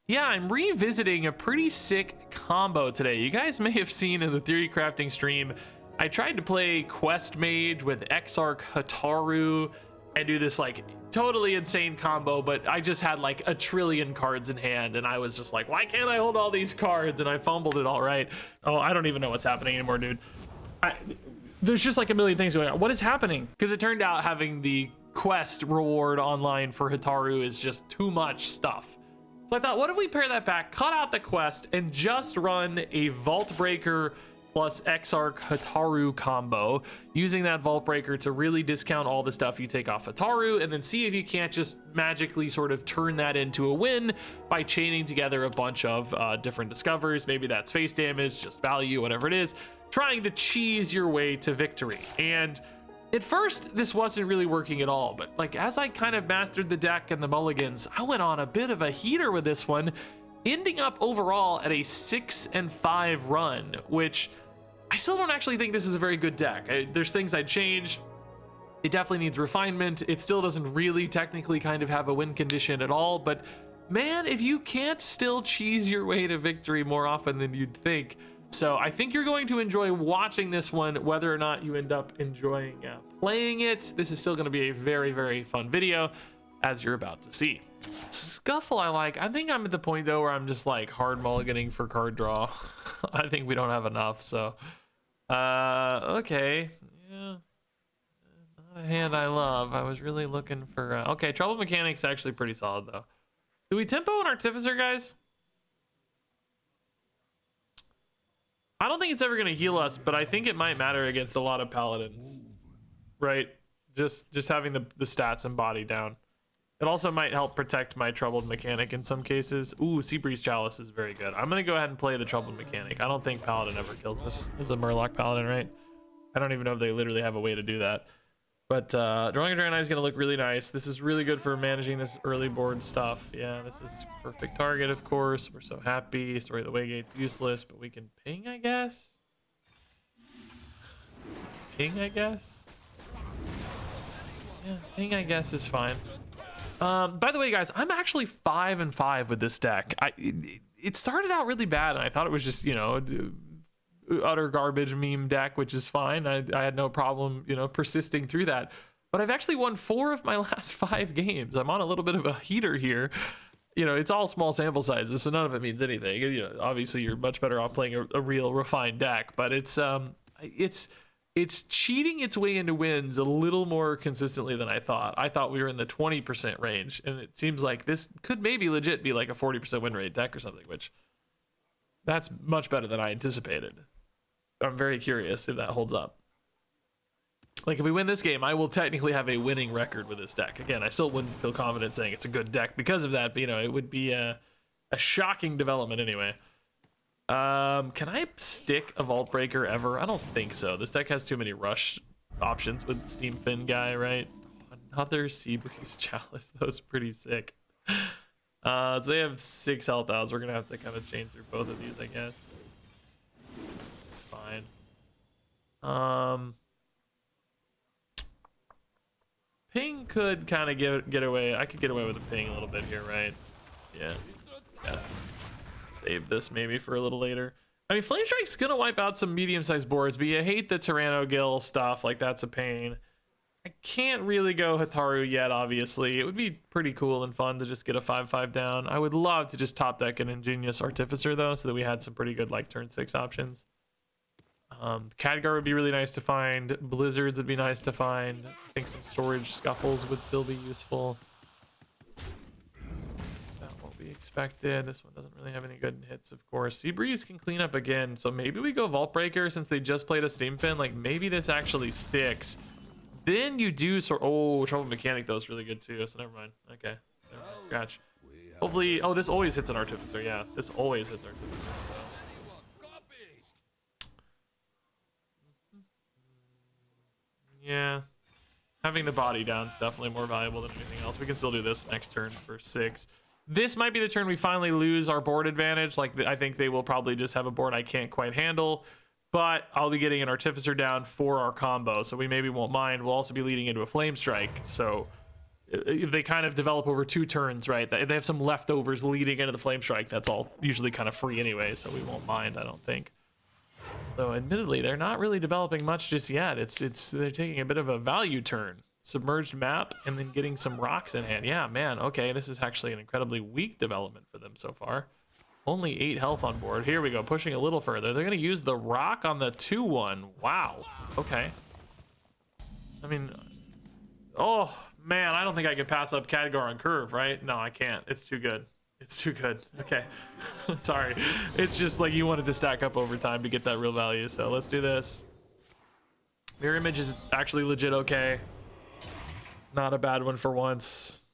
Yeah, I'm revisiting a pretty sick combo today. You guys may have seen in the theory crafting stream, I tried to play Quest Mage with Exarch Hataru and do this like totally insane combo, but I just had like a trillion cards in hand and I was just like, why can't I hold all these cards? And I fumbled it all right. Oh, I don't even know what's happening anymore, dude. There's just like a million things going on. What is happening? Because it turned out having the quest reward online for Hataru is just too much stuff. So I thought, what if we pair that back, cut out the quest, and just run a Vault Breaker plus Exarch Hataru combo, using that Vault Breaker to really discount all the stuff you take off Hataru, and then see if you can't just magically sort of turn that into a win by chaining together a bunch of different discovers. Maybe that's face damage, just value, whatever it is, trying to cheese your way to victory. And at first, this wasn't really working at all, but like as I kind of mastered the deck and the mulligans, I went on a bit of a heater with this one, ending up overall at a 6-5 run, which I still don't actually think this is a very good deck. There's things I'd change. It definitely needs refinement. It still doesn't really technically kind of have a win condition at all, but man, if you can't still cheese your way to victory more often than you'd think. So I think you're going to enjoy watching this one, whether or not you end up enjoying playing it. This is still going to be a very, very fun video, as you're about to see. Scuffle I like. I think I'm at the point, though, where I'm just like hard mulliganing for card draw. I think we don't have enough, so... okay. Yeah. Not a hand I love. I was really looking for... okay, Troubled Mechanic's actually pretty solid, though. Do we tempo an Artificer, guys? I don't think it's ever going to heal us, but I think it might matter against a lot of Paladins, right? Just having the stats and body down. It also might help protect my Troubled Mechanic in some cases. Ooh, Seabreeze Chalice is very good. I'm going to go ahead and play the Troubled Mechanic. I don't think Paladin ever kills this as a Murloc Paladin, right? I don't even know if they literally have a way to do that. But Drawing a Dragon Eye is going to look really nice. This is really good for managing this early board stuff. Yeah, this is perfect target, of course. We're so happy. Story of the Waygate's useless, but we can ping, I guess. Ping, I guess. Yeah, ping, I guess, is fine. By the way, guys, I'm actually 5-5 with this deck. It started out really bad, and I thought it was just, you know, utter garbage meme deck, which is fine. I had no problem, you know, persisting through that. But I've actually won 4 of my last 5 games. I'm on a little bit of a heater here. You know, it's all small sample sizes, so none of it means anything. You know, obviously you're much better off playing a real refined deck, but it's cheating its way into wins a little more consistently than I thought. I thought we were in the 20% range, and it seems like this could maybe legit be like a 40% win rate deck or something, which that's much better than I anticipated. I'm very curious if that holds up. Like, if we win this game, I will technically have a winning record with this deck. Again, I still wouldn't feel confident saying it's a good deck because of that, but, you know, it would be a shocking development anyway. Can I stick a Vault Breaker ever? I don't think so. This deck has too many rush options with Steam Fin guy, right? Another Seabreeze Chalice. That was pretty sick. So they have 6 health outs. We're gonna have to kind of chain through both of these, I guess. It's fine. Ping could kind of get away. I could get away with a ping a little bit here, right? Yeah. Yes. Save this maybe for a little later. I mean, Flame Strike's gonna wipe out some medium-sized boards, but you hate the Tyranno Gill stuff. Like, that's a pain. I can't really go Hataru yet, obviously. It would be pretty cool and fun to just get a 5/5 down. I would love to just top deck an Ingenious Artificer, though, so that we had some pretty good, like, turn 6 options. Khadgar would be really nice to find. Blizzards would be nice to find. I think some storage Scuffles would still be useful. That won't be expected. This one doesn't really have any good hits, of course. Seabreeze can clean up again, so maybe we go Vault Breaker since they just played a Steam Fin. Like, maybe this actually sticks. Then you do sort. Oh, Troubled Mechanic though is really good too. So never mind. Okay, scratch. Hopefully, oh, this always hits an Artificer. Yeah, this always hits Artificer. So. Yeah, having the body down is definitely more valuable than anything else. We can still do this next turn for 6. This might be the turn we finally lose our board advantage. Like, I think they will probably just have a board I can't quite handle. But I'll be getting an Artificer down for our combo, so we maybe won't mind. We'll also be leading into a Flame Strike, so if they kind of develop over 2 turns, right? If they have some leftovers leading into the Flame Strike, that's all usually kind of free anyway, so we won't mind, I don't think. Though admittedly, they're not really developing much just yet. They're taking a bit of a value turn. Submerged map and then getting some rocks in hand. Yeah, man, okay, this is actually an incredibly weak development for them so far. Only 8 health on board. Here we go, pushing a little further. They're gonna use the rock on the 2-1. Wow, okay. I mean, oh man, I don't think I can pass up Khadgar on curve, right? No, I can't, it's too good. It's too good, okay. Sorry, it's just like you wanted to stack up over time to get that real value, so let's do this. Mirror image is actually legit okay. Not a bad one for once.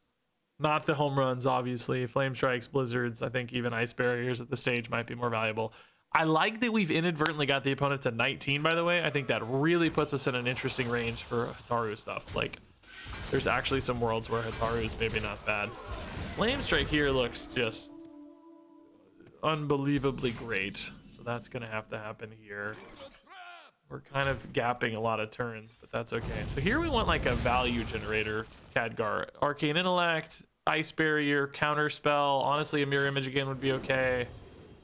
Not the home runs, obviously. Flame strikes, blizzards, I think even ice barriers at the stage might be more valuable. I like that we've inadvertently got the opponent to 19, by the way. I think that really puts us in an interesting range for Hataru stuff. Like, there's actually some worlds where Hataru is maybe not bad. Flame strike here looks just unbelievably great. So that's gonna have to happen here. We're kind of gapping a lot of turns, but that's okay. So here we want like a value generator, Khadgar. Arcane Intellect, Ice Barrier, Counter Spell. Honestly, a Mirror Image again would be okay.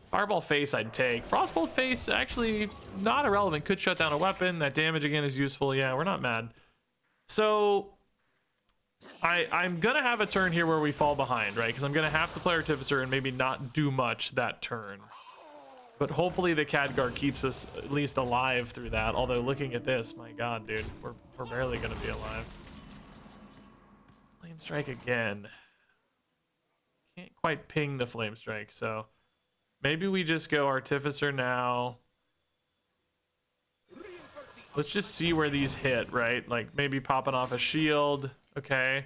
Fireball Face I'd take. Frostbolt Face, actually not irrelevant. Could shut down a weapon. That damage again is useful. Yeah, we're not mad. So I'm gonna have a turn here where we fall behind, right? Because I'm gonna have to play Artificer and maybe not do much that turn. But hopefully the Khadgar keeps us at least alive through that. Although looking at this, my god, dude, we're barely gonna be alive. Flame Strike again. Can't quite ping the Flame Strike, so maybe we just go Artificer now. Let's just see where these hit, right? Like maybe popping off a shield. Okay.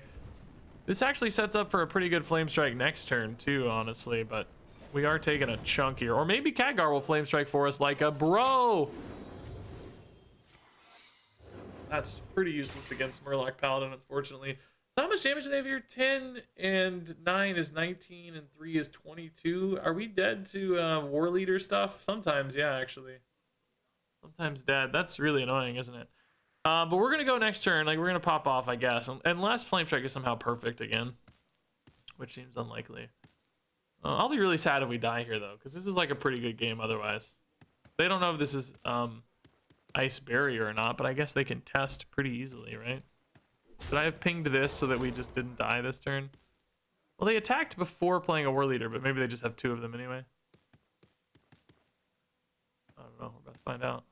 This actually sets up for a pretty good Flame Strike next turn too, honestly, but we are taking a chunk here. Or maybe Khadgar will Flame Strike for us like a bro. That's pretty useless against Murloc Paladin, unfortunately. So how much damage do they have here? 10 and 9 is 19 and 3 is 22. Are we dead to War Leader stuff? Sometimes, yeah, actually. Sometimes dead. That's really annoying, isn't it? But we're going to go next turn. Like, we're going to pop off, I guess. Unless Flame Strike is somehow perfect again. Which seems unlikely. I'll be really sad if we die here though, because this is like a pretty good game otherwise. They don't know if this is Ice Barrier or not, but I guess they can test pretty easily, right? Should I have pinged this so that we just didn't die this turn? Well, they attacked before playing a War Leader, but maybe they just have 2 of them anyway. I don't know, we're about to find out.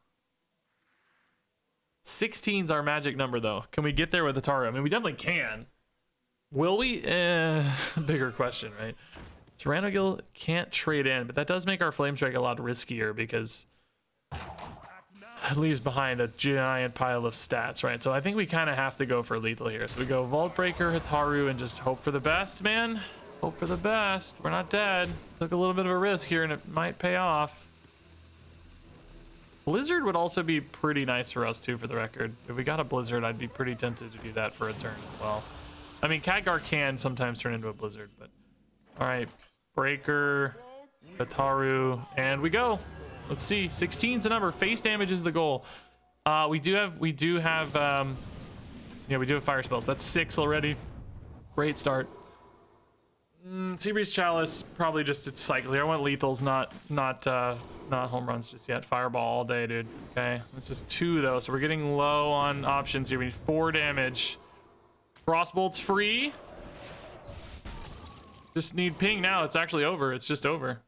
16's our magic number though. Can we get there with Hataru? I mean, we definitely can. Will we? Bigger question, right? Tyrannogil can't trade in, but that does make our Flame Strike a lot riskier because it leaves behind a giant pile of stats, right? So I think we kind of have to go for lethal here. So we go Vault Breaker, Hataru, and just hope for the best, man. Hope for the best. We're not dead. Took a little bit of a risk here, and it might pay off. Blizzard would also be pretty nice for us, too, for the record. If we got a Blizzard, I'd be pretty tempted to do that for a turn as well. I mean, Khadgar can sometimes turn into a Blizzard, but... All right, Breaker, Hataru, and we go. Let's see, 16's the number. Face damage is the goal. We do have fire spells. That's 6 already. Great start. Seabreeze Chalice, probably just a cycle here. I want lethals, not home runs just yet. Fireball all day, dude. Okay, this is 2 though, so we're getting low on options here. We need 4 damage. Frostbolt's free. Just need ping now. It's actually over. It's just over.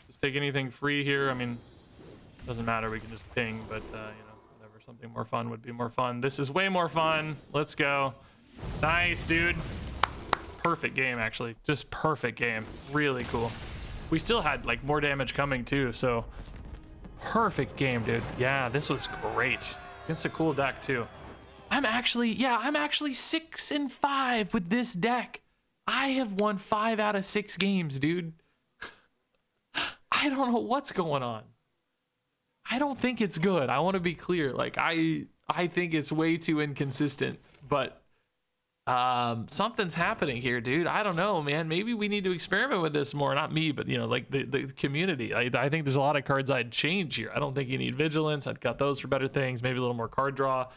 Just take anything free here. I mean, doesn't matter. We can just ping, but you know, whatever. Something more fun would be more fun. This is way more fun. Let's go. Nice, dude. Perfect game, actually. Just perfect game. Really cool. We still had like more damage coming too, so perfect game, dude. Yeah, this was great. Against a cool deck too. I'm actually 6 and 5 with this deck. I have won 5 out of 6 games, dude. I don't know what's going on. I don't think it's good. I want to be clear. Like I think it's way too inconsistent, but something's happening here, dude. I don't know, man. Maybe we need to experiment with this more. Not me, but you know, like the community. I think there's a lot of cards I'd change here. I don't think you need vigilance. I'd cut those for better things. Maybe a little more card draw.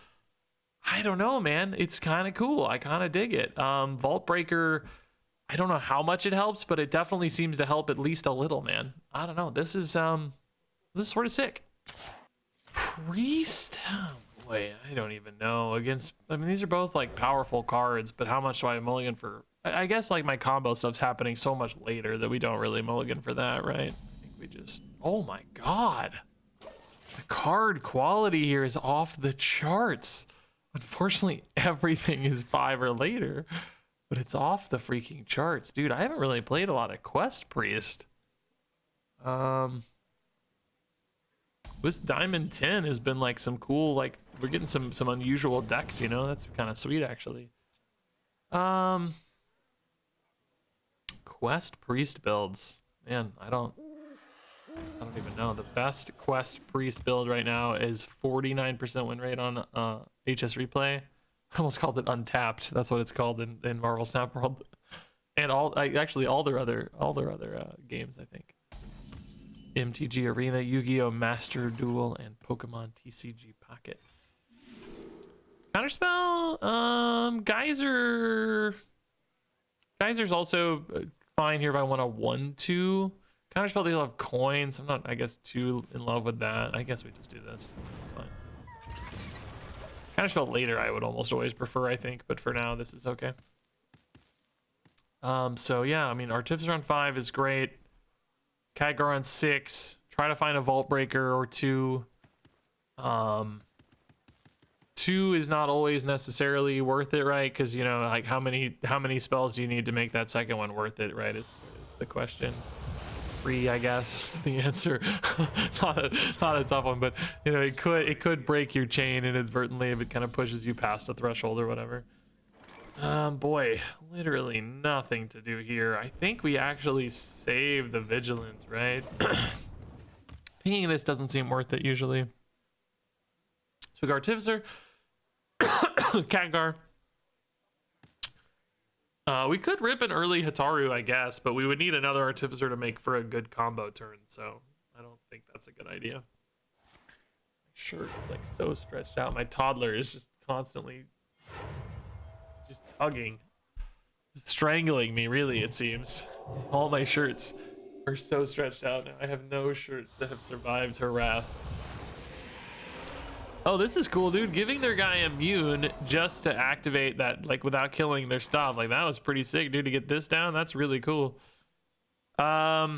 I don't know, man. It's kind of cool. I kind of dig it. Vault Breaker, I don't know how much it helps, but it definitely seems to help at least a little, man. I don't know. This is sort of sick. Priest? Oh boy, I don't even know. Against, I mean, these are both like powerful cards, but how much do I mulligan for? I guess like my combo stuff's happening so much later that we don't really mulligan for that, right? I think we just, oh my God. The card quality here is off the charts. Unfortunately, everything is 5 or later, but it's off the freaking charts. Dude, I haven't really played a lot of Quest Priest. This Diamond 10 has been like some cool, like we're getting some unusual decks, you know? That's kind of sweet actually. Quest Priest builds. Man, I don't even know. The best Quest Priest build right now is 49% win rate on HS Replay. I almost called it Untapped. That's what it's called in Marvel Snap World. And actually all their other games, I think. MTG Arena, Yu-Gi-Oh! Master Duel, and Pokemon TCG Pocket. Counterspell, Geyser's also fine here if I want a 1/2. Counterspell, they have coins. I'm not, I guess, too in love with that. I guess we just do this. It's fine. Counterspell later I would almost always prefer, I think, but for now this is okay. So yeah, I mean, Artificer on 5 is great. Khadgar on 6. Try to find a Vault Breaker or 2. 2 is not always necessarily worth it, right? Because, you know, like how many spells do you need to make that second one worth it, right? Is the question. 3, I guess, is the answer. It's not a tough one, but you know, it could break your chain inadvertently if it kind of pushes you past a threshold or whatever. Boy, literally nothing to do here. I think we actually save the Vigilant, right? Pinging this doesn't seem worth it usually. So we got Artificer, Khadgar. We could rip an early Hataru, I guess, but we would need another Artificer to make for a good combo turn, so I don't think that's a good idea. My shirt is like so stretched out. My toddler is just constantly just tugging, strangling me, really, it seems. All my shirts are so stretched out now. I have no shirts that have survived her wrath. Oh, this is cool, dude. Giving their guy immune just to activate that, like, without killing their stuff. Like, that was pretty sick, dude, to get this down. That's really cool. Do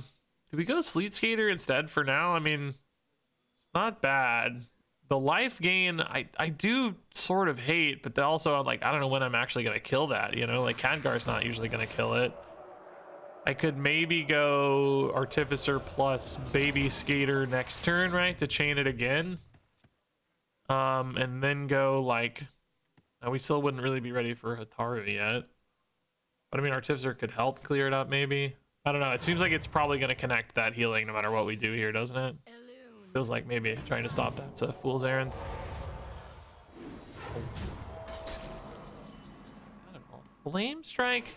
we go Sleet Skater instead for now? I mean, it's not bad. The life gain, I do sort of hate, but also, I'm like, I don't know when I'm actually going to kill that, you know? Like, Khadgar's not usually going to kill it. I could maybe go Artificer plus Baby Skater next turn, right? To chain it again. And then go like, we still wouldn't really be ready for Hataru yet, but I mean, Artificer could help clear it up, maybe. I don't know. It seems like it's probably going to connect that healing no matter what we do here, doesn't it? Feels like maybe trying to stop that's a fool's errand. I don't know. Flame Strike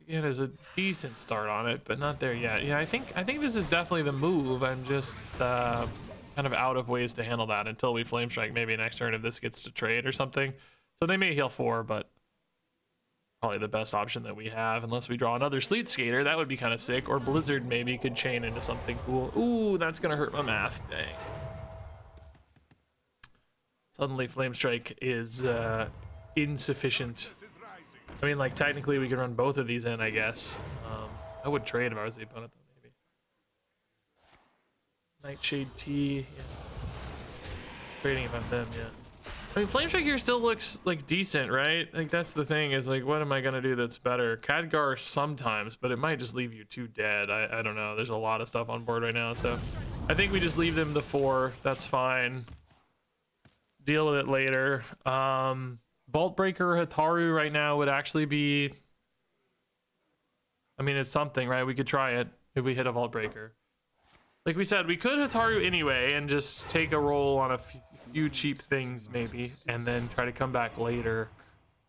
again is a decent start on it, but not there yet. Yeah, I think this is definitely the move. I'm just kind of out of ways to handle that until we Flame Strike maybe next turn if this gets to trade or something. So they may heal 4, but probably the best option that we have, unless we draw another Sleet Skater. That would be kind of sick. Or Blizzard maybe could chain into something cool. Ooh, that's gonna hurt my math. Dang. Suddenly Flame Strike is insufficient. I mean, like, technically we could run both of these in, I guess. I would trade if I was the opponent though. Nightshade Tea, yeah. Trading if I'm them, yeah. I mean, Flame Strike here still looks like decent, right? Like, that's the thing, is like, what am I gonna do that's better? Khadgar sometimes, but it might just leave you 2 dead. I don't know. There's a lot of stuff on board right now, so I think we just leave them to 4. That's fine. Deal with it later. Vault Breaker Hataru right now would actually be, I mean, it's something, right? We could try it if we hit a Vault Breaker. Like we said, we could Hataru anyway and just take a roll on a few cheap things maybe, and then try to come back later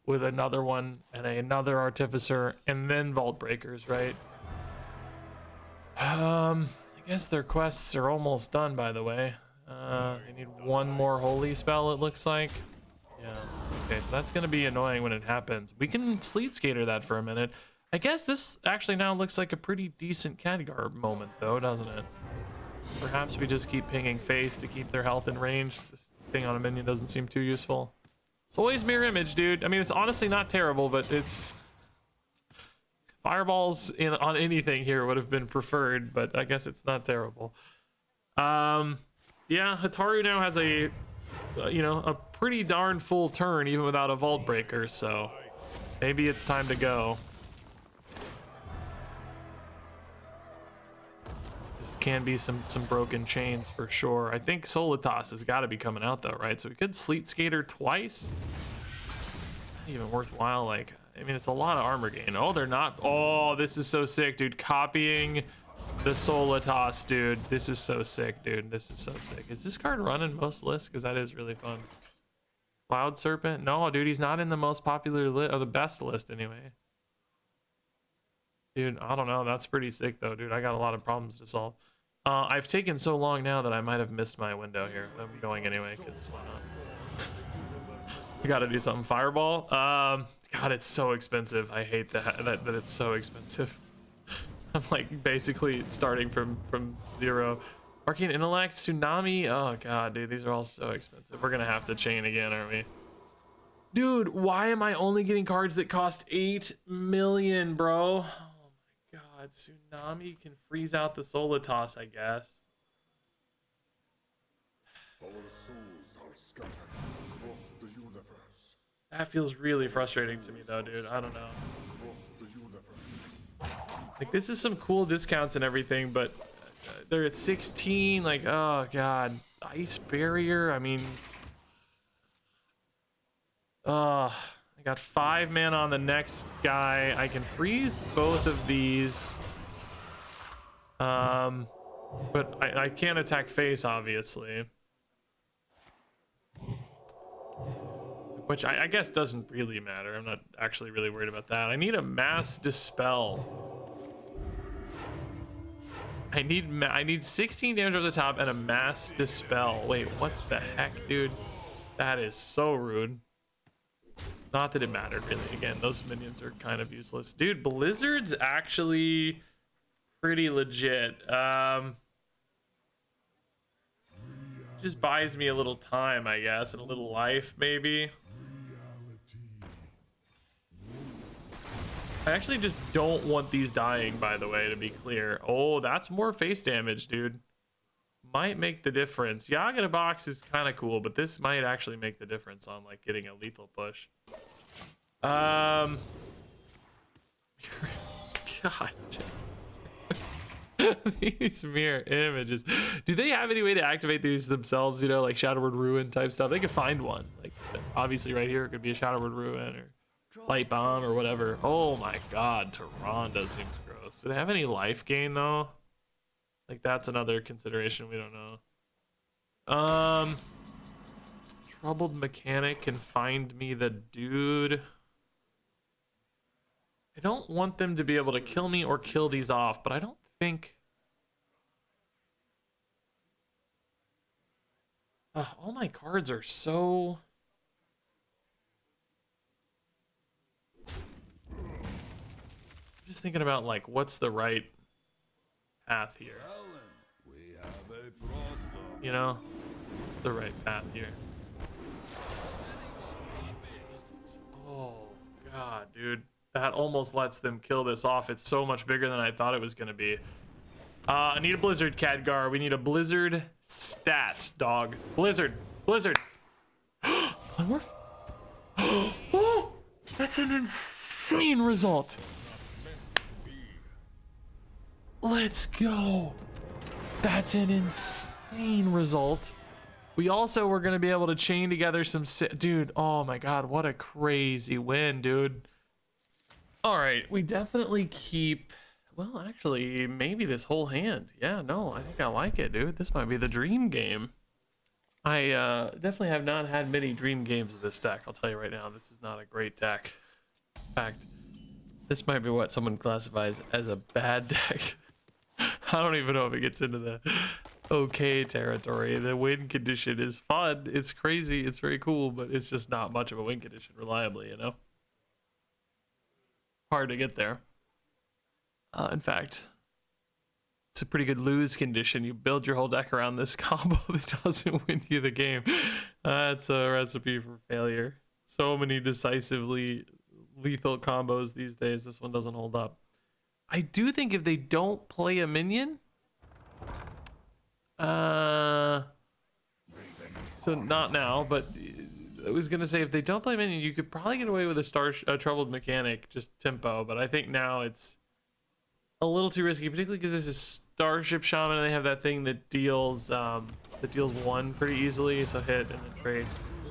with another one and another Artificer and then Vault Breakers, right? I guess their quests are almost done, by the way. They need one more holy spell, it looks like. Yeah, Yeah. Okay, so that's gonna be annoying when it happens. We can Sleet Skater that for a minute. I guess this actually now looks like a pretty decent Khadgar moment, though, doesn't it? Perhaps we just keep pinging face to keep their health in range. This thing on a minion doesn't seem too useful. It's always mirror image, dude. I mean, it's honestly not terrible, but it's... Fireballs on anything here would have been preferred, but I guess it's not terrible. Yeah, Hataru now has a, a pretty darn full turn, even without a Vault Breaker, so maybe it's time to go. This can be some broken chains for sure. I think Solitas has got to be coming out though, right? So we could Sleet Skater twice. Not even worthwhile, like, I mean, it's a lot of armor gain. Oh, they're not. Oh, this is so sick, dude. Copying the Solitas, dude. This is so sick, dude. This is so sick. Is this card running most lists? Because that is really fun. Cloud Serpent? No, dude, he's not in the most popular list, or the best list anyway. Dude, I don't know. That's pretty sick, though, dude. I got a lot of problems to solve. I've taken so long now that I might have missed my window here. I'm going anyway, because why not? We got to do something. Fireball? God, it's so expensive. I hate that it's so expensive. I'm like basically starting from zero. Arcane Intellect, Tsunami. Oh god, dude, these are all so expensive. We're gonna have to chain again, aren't we? Dude, why am I only getting cards that cost 8 million, bro? Oh my god, Tsunami can freeze out the Solitas, I guess. Our souls are scattered across the universe. That feels really frustrating to me though, dude. I don't know. Like, this is some cool discounts and everything, but they're at 16. Like, oh god, Ice Barrier. I mean, I got 5 mana on the next guy. I can freeze both of these, but I can't attack face, obviously. Which I guess doesn't really matter. I'm not actually really worried about that. I need a Mass Dispel. I need 16 damage over the top and a Mass Dispel. Wait, what the heck, dude? That is so rude. Not that it mattered, really. Again, those minions are kind of useless. Dude, Blizzard's actually pretty legit. Just buys me a little time, I guess, and a little life, maybe. I actually just don't want these dying, by the way, to be clear. Oh, that's more face damage, dude. Might make the difference. Yaga box is kind of cool, but this might actually make the difference on like getting a lethal push. God damn. These mirror images. Do they have any way to activate these themselves, you know, like Shadowward Ruin type stuff? They could find one. Like, obviously right here it could be a Shadowward Ruin or Light Bomb or whatever. Oh my god, Tyrande seems gross. Do they have any life gain though? Like, that's another consideration we don't know. Troubled Mechanic can find me the dude. I don't want them to be able to kill me or kill these off, but I don't think... all my cards are so... Just thinking about like what's the right path here, you know, what's the right path here? Oh god, dude, that almost lets them kill this off. It's so much bigger than I thought it was gonna be. I need a Blizzard, Khadgar. We need a Blizzard stat, dog. Blizzard. Oh, that's an insane result. Let's go. That's an insane result. We also were going to be able to chain together some... Dude, oh my god, what a crazy win, dude. All right, we definitely keep... Well, actually, maybe this whole hand. Yeah, no, I think I like it, dude. This might be the dream game. I definitely have not had many dream games of this deck. I'll tell you right now, this is not a great deck. In fact, this might be what someone classifies as a bad deck. I don't even know if it gets into okay territory. The win condition is fun. It's crazy. It's very cool, but it's just not much of a win condition reliably, you know? Hard to get there. In fact, it's a pretty good lose condition. You build your whole deck around this combo that doesn't win you the game. That's a recipe for failure. So many decisively lethal combos these days. This one doesn't hold up. I do think if they don't play a minion, so not now, but I was gonna say if they don't play a minion, you could probably get away with a troubled mechanic, just tempo. But I think now it's a little too risky, particularly because this is Starship Shaman and they have that thing that deals one pretty easily. So hit and then trade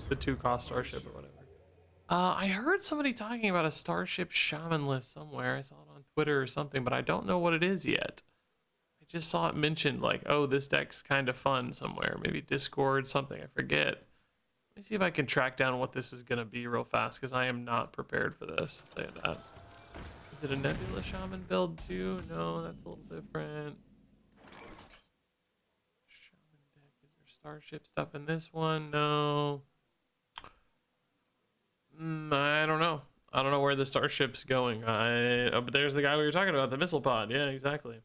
the 2-cost Starship or whatever. I heard somebody talking about a Starship Shaman list somewhere. I saw it on Twitter or something, but I don't know what it is yet. I just saw it mentioned like, oh, this deck's kind of fun somewhere. Maybe Discord, something, I forget. Let me see if I can track down what this is going to be real fast, because I am not prepared for this. I'll tell you that. Is it a Nebula Shaman build too? No, that's a little different. Shaman deck, is there Starship stuff in this one? No. I don't know. I don't know where the Starship's going. Oh, but there's the guy we were talking about, the missile pod. Yeah, exactly.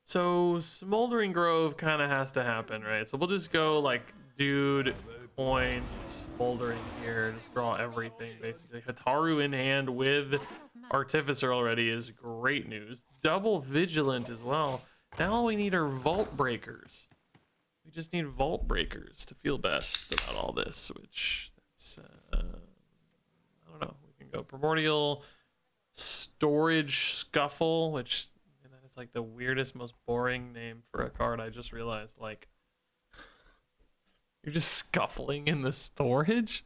So Smoldering Grove kind of has to happen, right? So we'll just go like dude, coin, Smoldering here. Just draw everything basically. Hataru in hand with Artificer already is great news. Double Vigilant as well. Now all we need are Vault Breakers. We just need Vault Breakers to feel best about all this, which that's I don't know. We can go Primordial Storage Scuffle, which that is like the weirdest, most boring name for a card. I just realized, like, you're just scuffling in the storage.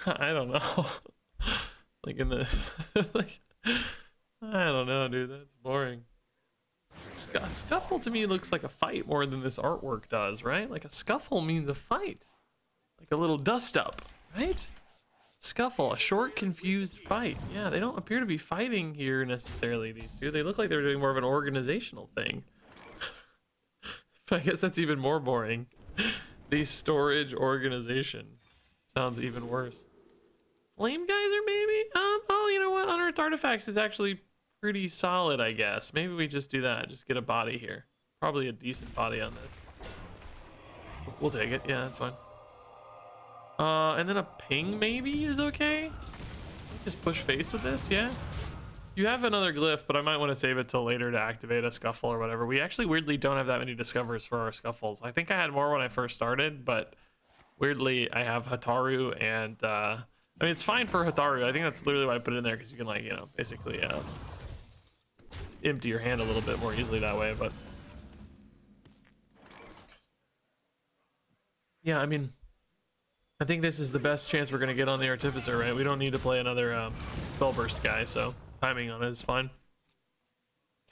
I don't know. Like in the like, I don't know, dude. That's boring. Scuffle to me looks like a fight more than this artwork does, right? Like a scuffle means a fight, like a little dust up, right? Scuffle, a short, confused fight. Yeah, they don't appear to be fighting here necessarily, these two. They look like they're doing more of an organizational thing. I guess that's even more boring. The storage organization sounds even worse. Flame Geyser, maybe? Oh, you know what? Unearthed Artifacts is actually pretty solid, I guess. Maybe we just do that. Just get a body here. Probably a decent body on this. We'll take it. Yeah, that's fine. And then a ping maybe is okay. Just push face with this, yeah. You have another glyph, but I might want to save it till later to activate a scuffle or whatever. We actually weirdly don't have that many discovers for our scuffles. I think I had more when I first started, but weirdly I have Hataru and I mean it's fine for Hataru. I think that's literally why I put it in there, because you can, like, you know, basically empty your hand a little bit more easily that way. But yeah, I mean, I think this is the best chance we're gonna get on the Artificer, right? We don't need to play another Spellburst guy, so timing on it is fine.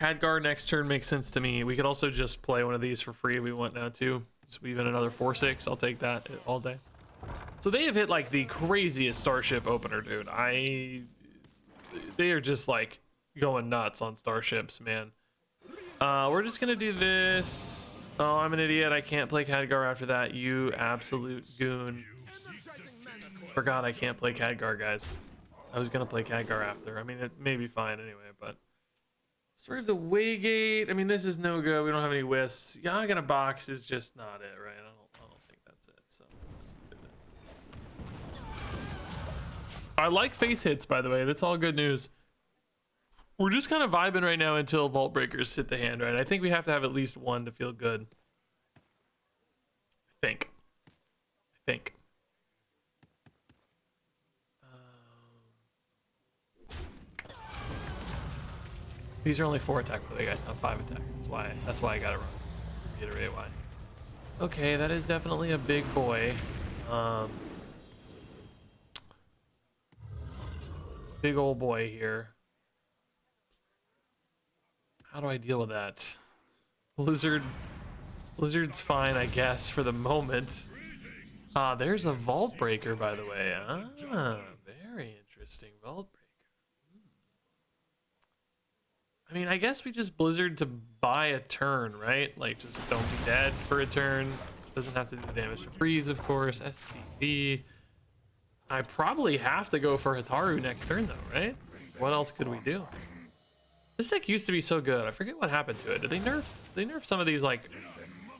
Khadgar next turn makes sense to me. We could also just play one of these for free if we want now too. Just weave in another 4/6. I'll take that all day. So they have hit like the craziest Starship opener, dude. They are just like going nuts on Starships, man. We're just gonna do this. Oh, I'm an idiot. I can't play Khadgar after that. You absolute goon. Forgot I can't play Khadgar, guys. I was gonna play Khadgar after. I mean, it may be fine anyway, but Story of the Waygate. I mean, this is no good. We don't have any wisps. Yagana Box is just not it, right? I don't think that's it. So let's do this. I like face hits, by the way. That's all good news. We're just kind of vibing right now until Vault Breakers hit the hand, right? I think we have to have at least one to feel good. I think. These are only 4 attack per guys, not 5 attack. That's why I got it wrong. Reiterate why. Okay, that is definitely a big boy. Big old boy here. How do I deal with that? Blizzard's fine, I guess, for the moment. There's a Vault Breaker, by the way. Very interesting Vault Breaker. I mean, I guess we just Blizzard to buy a turn, right? Like, just don't be dead for a turn. Doesn't have to do the damage to freeze, of course. SCB. I probably have to go for Hataru next turn, though, right? What else could we do? This deck used to be so good. I forget what happened to it. Did they nerf? They nerf some of these like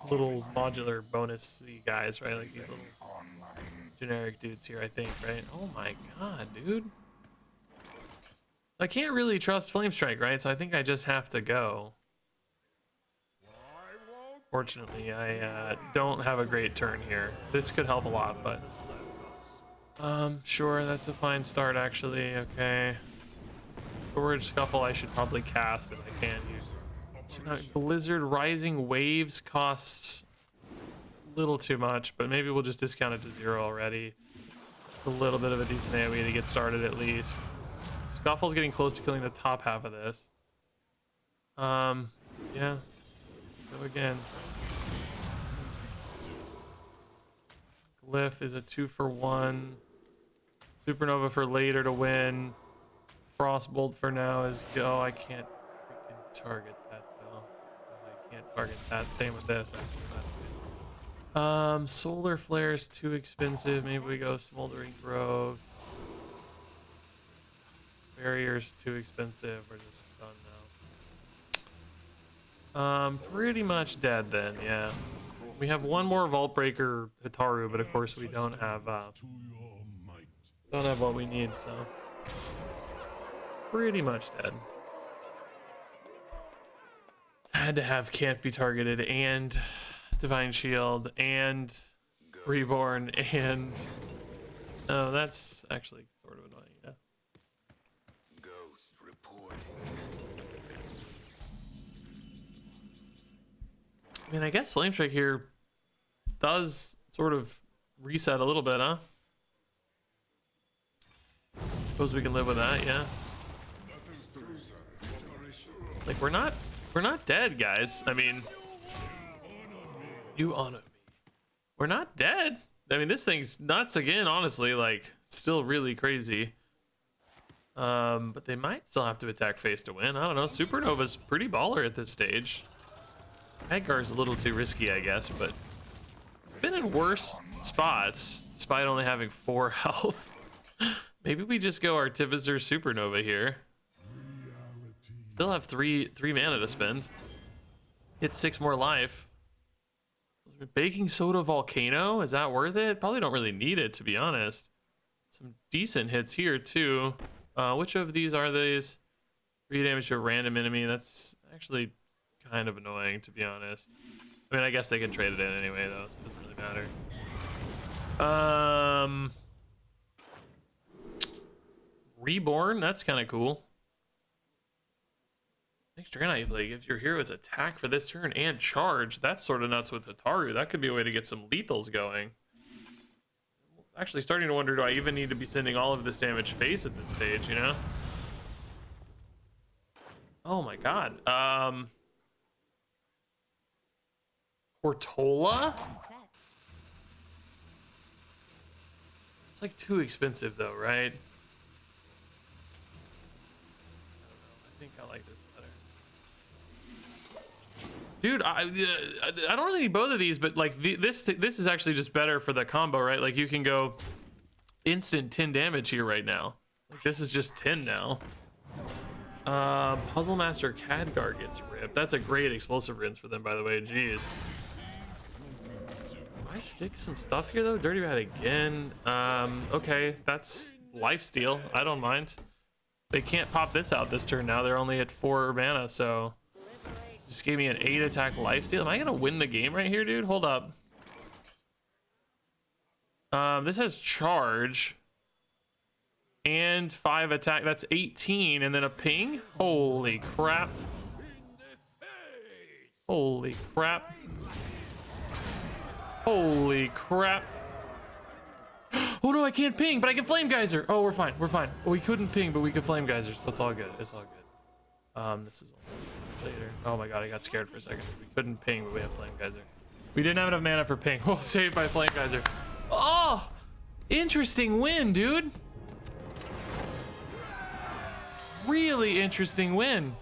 little modular bonus-y guys, right? Like these little generic dudes here, I think, right? Oh my god, dude. I can't really trust Flame Strike, right? So I think I just have to go. Fortunately, I don't have a great turn here. This could help a lot, but sure, that's a fine start actually. Okay. Storage Scuffle I should probably cast if I can use. So now Blizzard Rising Waves costs a little too much, but maybe we'll just discount it to 0 already. A little bit of a decent AoE to get started at least. Scuffle's getting close to killing the top half of this. Yeah. Go again. Glyph is a 2-for-1. Supernova for later to win. Frostbolt for now is go. I can't freaking target that though. I can't target that. Same with this. Solar Flare is too expensive. Maybe we go Smoldering Grove. Barrier's too expensive. We're just done now. Pretty much dead then. Yeah. We have one more Vault Breaker Hataru, but of course we don't have what we need. So. Pretty much dead. Had to have can't be targeted and Divine Shield and Reborn and oh, that's actually sort of annoying. Yeah. Ghost reporting. I mean, I guess Flame Strike here does sort of reset a little bit, huh? Suppose we can live with that, yeah. Like we're not dead, guys. I mean, you honor me. We're not dead. I mean, this thing's nuts again, honestly, like still really crazy. But they might still have to attack face to win. I don't know. Supernova's pretty baller at this stage. Edgar's a little too risky, I guess, but been in worse spots despite only having 4 health. Maybe we just go Artificer Supernova here. Still have three mana to spend. Hit 6 more life. Baking Soda Volcano, is that worth it? Probably don't really need it, to be honest. Some decent hits here too. Which of these are these? 3 damage to a random enemy. That's actually kind of annoying, to be honest. I mean, I guess they can trade it in anyway, though, so it doesn't really matter. Reborn, that's kind of cool. Next Dragonite play gives your heroes attack for this turn and charge. That's sort of nuts with Hataru. That could be a way to get some lethals going. Actually starting to wonder, do I even need to be sending all of this damage face at this stage, you know? Oh my god. Portola? It's like too expensive though, right? I think I like this better. Dude, I don't really need both of these, but like this is actually just better for the combo, right? Like you can go instant 10 damage here right now. Like this is just 10 now. Puzzle Master Khadgar gets ripped. That's a great explosive rinse for them, by the way. Jeez. I stick some stuff here though. Dirty Rat again. Okay, that's lifesteal. I don't mind. They can't pop this out this turn now. They're only at 4 mana, so just gave me an 8 attack lifesteal. Am I gonna win the game right here, dude? Hold up. This has charge and 5 attack. That's 18, and then a ping. Holy crap! Holy crap! Holy crap! Oh no, I can't ping, but I can flame geyser. Oh, we're fine. We're fine. Well, we couldn't ping, but we could flame geyser. So that's all good. It's all good. This is also later. Oh my god, I got scared for a second. We couldn't ping, but we have flame geyser. We didn't have enough mana for ping. Oh, saved by flame geyser. Oh, interesting win, dude. Really interesting win.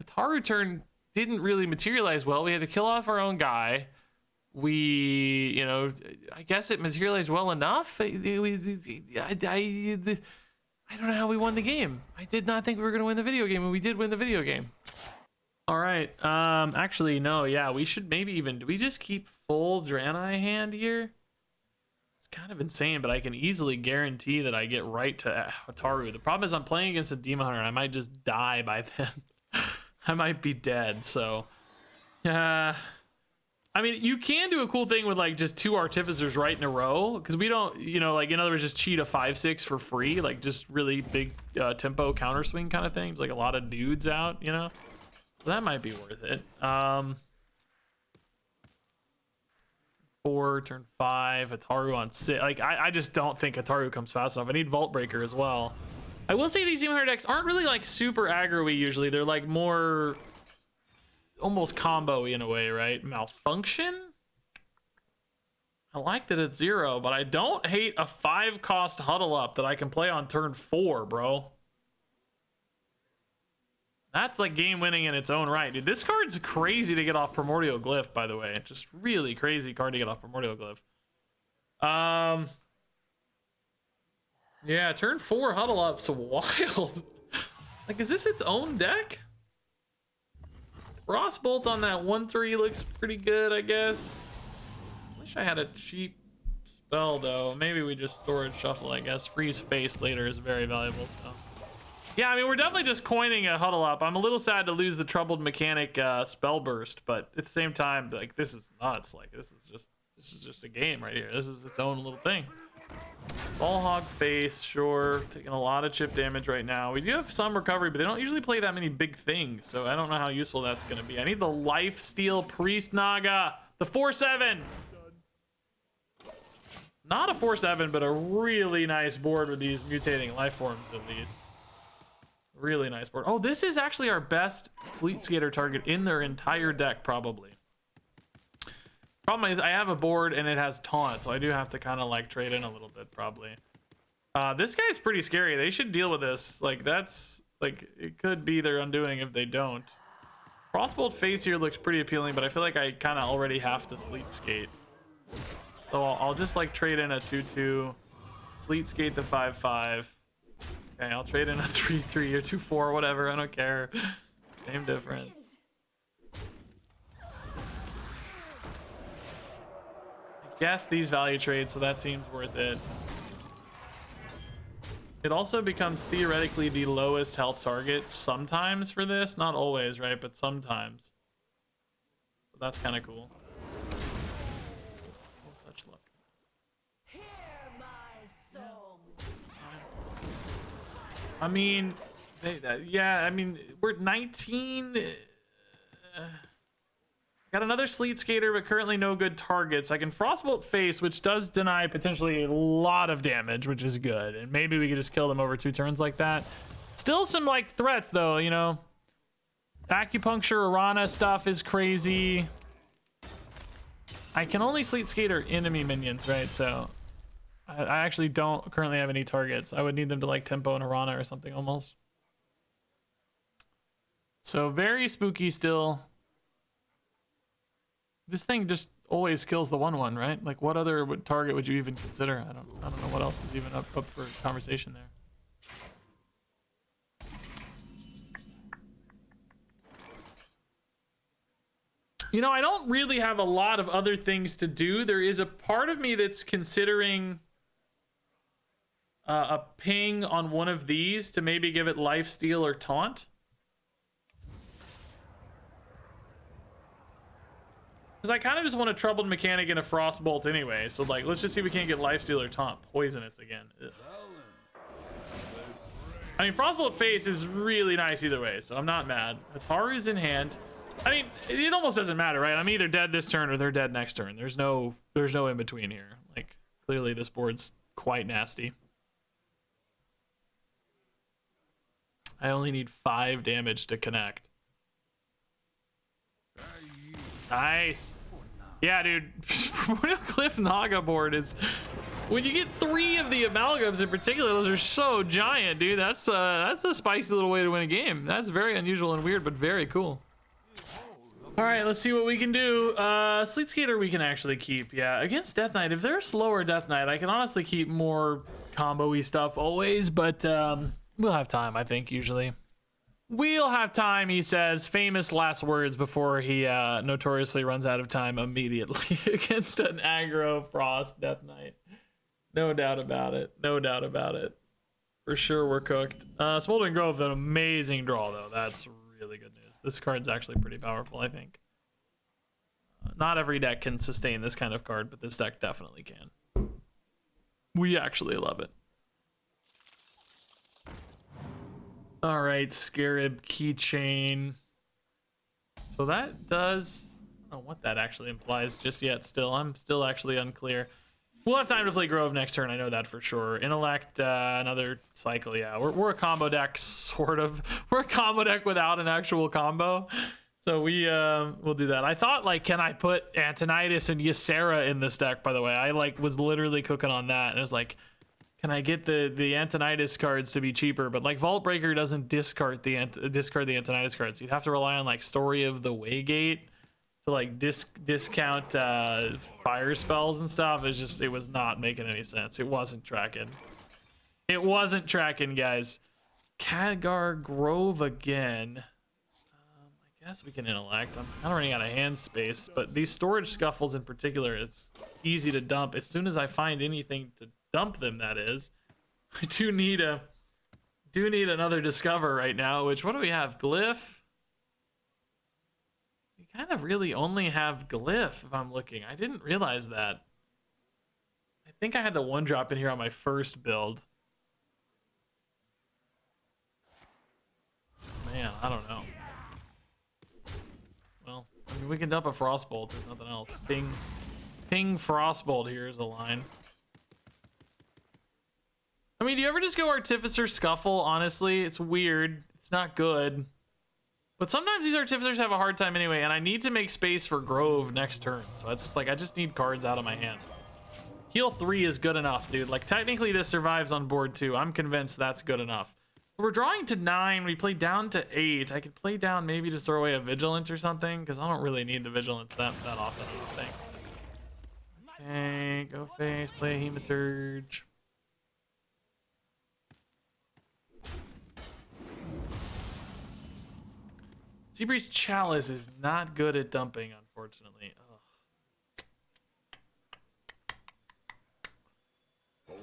Hataru turn didn't really materialize well. We had to kill off our own guy. We, you know, I guess it materialized well enough. I don't know how we won the game. I did not think we were going to win the video game, and we did win the video game. All right. Actually, no. Yeah, we should maybe even... Do we just keep full Draenei hand here? It's kind of insane, but I can easily guarantee that I get right to Hataru. The problem is I'm playing against a Demon Hunter, and I might just die by then. I might be dead, so... I mean, you can do a cool thing with like just 2 Artificers right in a row, because we don't, you know, like in other words, just cheat a 5/6 for free, like just really big tempo counter swing kind of things, like a lot of dudes out, you know. So that might be worth it. 4 turn 5, Hataru on 6. Like I just don't think Hataru comes fast enough. I need Vault Breaker as well. I will say these Demon Hunter decks aren't really like super aggro-y usually. They're like more almost combo-y in a way, right? Malfunction? I like that it's 0, but I don't hate a 5-cost Huddle Up that I can play on turn 4, bro. That's like game winning in its own right, dude. This card's crazy to get off Primordial Glyph, by the way. Just really crazy card to get off Primordial Glyph. Yeah, turn 4 Huddle Up's wild. Like, is this its own deck? Frostbolt on that 1/3 looks pretty good, I guess. Wish I had a cheap spell though. Maybe we just Storage Shuffle, I guess. Freeze Face later is very valuable. So yeah, I mean, we're definitely just coining a Huddle Up. I'm a little sad to lose the Troubled Mechanic Spell Burst, but at the same time, like, this is nuts. Like, this is just a game right here. This is its own little thing. Ballhog Face, sure. Taking a lot of chip damage right now. We do have some recovery, but they don't usually play that many big things, so I don't know how useful that's going to be. I need the Lifesteal Priest Naga. The 4/7. Not a 4/7, but a really nice board with these mutating life forms at least. Really nice board. Oh, this is actually our best Sleet Skater target in their entire deck, probably. Problem is, I have a board and it has taunt, so I do have to kind of like trade in a little bit, probably. This guy's pretty scary. They should deal with this. Like, that's like, it could be their undoing if they don't. Frostbolt Face here looks pretty appealing, but I feel like I kind of already have to Sleet Skate. So I'll just like trade in a 2/2, Sleet Skate the 5/5. Okay, I'll trade in a 3/3 or 2/4, whatever. I don't care. Same difference. Guess these value trades, so that seems worth it. It also becomes theoretically the lowest health target sometimes for this, not always, right, but sometimes. So that's kind of cool. Oh, such luck. Hear my song. I mean, yeah, I mean, we're 19. Got another Sleet Skater, but currently no good targets. I can Frostbolt Face, which does deny potentially a lot of damage, which is good. And maybe we could just kill them over 2 turns like that. Still some like threats though, you know. Acupuncture, Arana stuff is crazy. I can only Sleet Skater enemy minions, right? So I actually don't currently have any targets. I would need them to like tempo and Arana or something almost. So very spooky still. This thing just always kills the 1/1, right? Like, what other target would you even consider? I don't know what else is even up for conversation there. You know, I don't really have a lot of other things to do. There is a part of me that's considering a ping on one of these to maybe give it Lifesteal or Taunt. Because I kind of just want a Troubled Mechanic and a Frostbolt anyway. So, like, let's just see if we can't get Lifesteal or Taunt. Poisonous again. Ugh. I mean, Frostbolt Face is really nice either way, so I'm not mad. Hataru's in hand. I mean, it almost doesn't matter, right? I'm either dead this turn or they're dead next turn. There's no in between here. Like, clearly this board's quite nasty. I only need 5 damage to connect. Nice. Yeah, dude. Primordial Glyph Naga board is When you get 3 of the amalgams in particular, those are so giant, dude. That's a spicy little way to win a game. That's very unusual and weird, but very cool. All right, let's see what we can do. Sleet Skater we can actually keep. Yeah, against Death Knight, if they're a slower Death Knight, I can honestly keep more combo-y stuff always, but we'll have time, I think, usually. We'll have time, he says. Famous last words before he notoriously runs out of time immediately against an aggro Frost Death Knight. No doubt about it. No doubt about it. For sure we're cooked. Smoldering Grove, an amazing draw, though. That's really good news. This card's actually pretty powerful, I think. Not every deck can sustain this kind of card, but this deck definitely can. We actually love it. All right, Scarab Keychain. So that does... I don't know what that actually implies just yet still. I'm still actually unclear. We'll have time to play Grove next turn, I know that for sure. Intellect, another cycle, yeah. We're a combo deck, sort of. We're a combo deck without an actual combo. So we'll do that. I thought, like, can I put Antonidas and Ysera in this deck, by the way? I, like, was literally cooking on that. And it was like, can I get the Antonidas cards to be cheaper? But, like, Vault Breaker doesn't discard the Antonidas cards. You'd have to rely on, like, Story of the Waygate to like discount fire spells and stuff. It's just, it was not making any sense. It wasn't tracking. It wasn't tracking, guys. Khadgar Grove again. I guess we can intellect. I'm kind of running out of hand space, but these storage scuffles in particular, it's easy to dump as soon as I find anything to dump them. That is, I do need another discover right now. Which, what do we have? Glyph. Kind of really only have Glyph if I'm looking. I didn't realize that. I think I had the 1-drop in here on my first build. Man, I don't know. Well, I mean, we can dump a Frostbolt. There's nothing else. Ping Frostbolt here is a line. I mean, do you ever just go Artificer Scuffle? Honestly, it's weird. It's not good. But sometimes these Artificers have a hard time anyway, and I need to make space for Grove next turn. So it's just like, I just need cards out of my hand. Heal 3 is good enough, dude. Like, technically this survives on board 2. I'm convinced that's good enough. We're drawing to 9. We play down to 8. I could play down maybe to throw away a Vigilance or something, because I don't really need the Vigilance that often, I think. Okay, go face, play Hematurge. Seabreeze Chalice is not good at dumping, unfortunately. Ugh.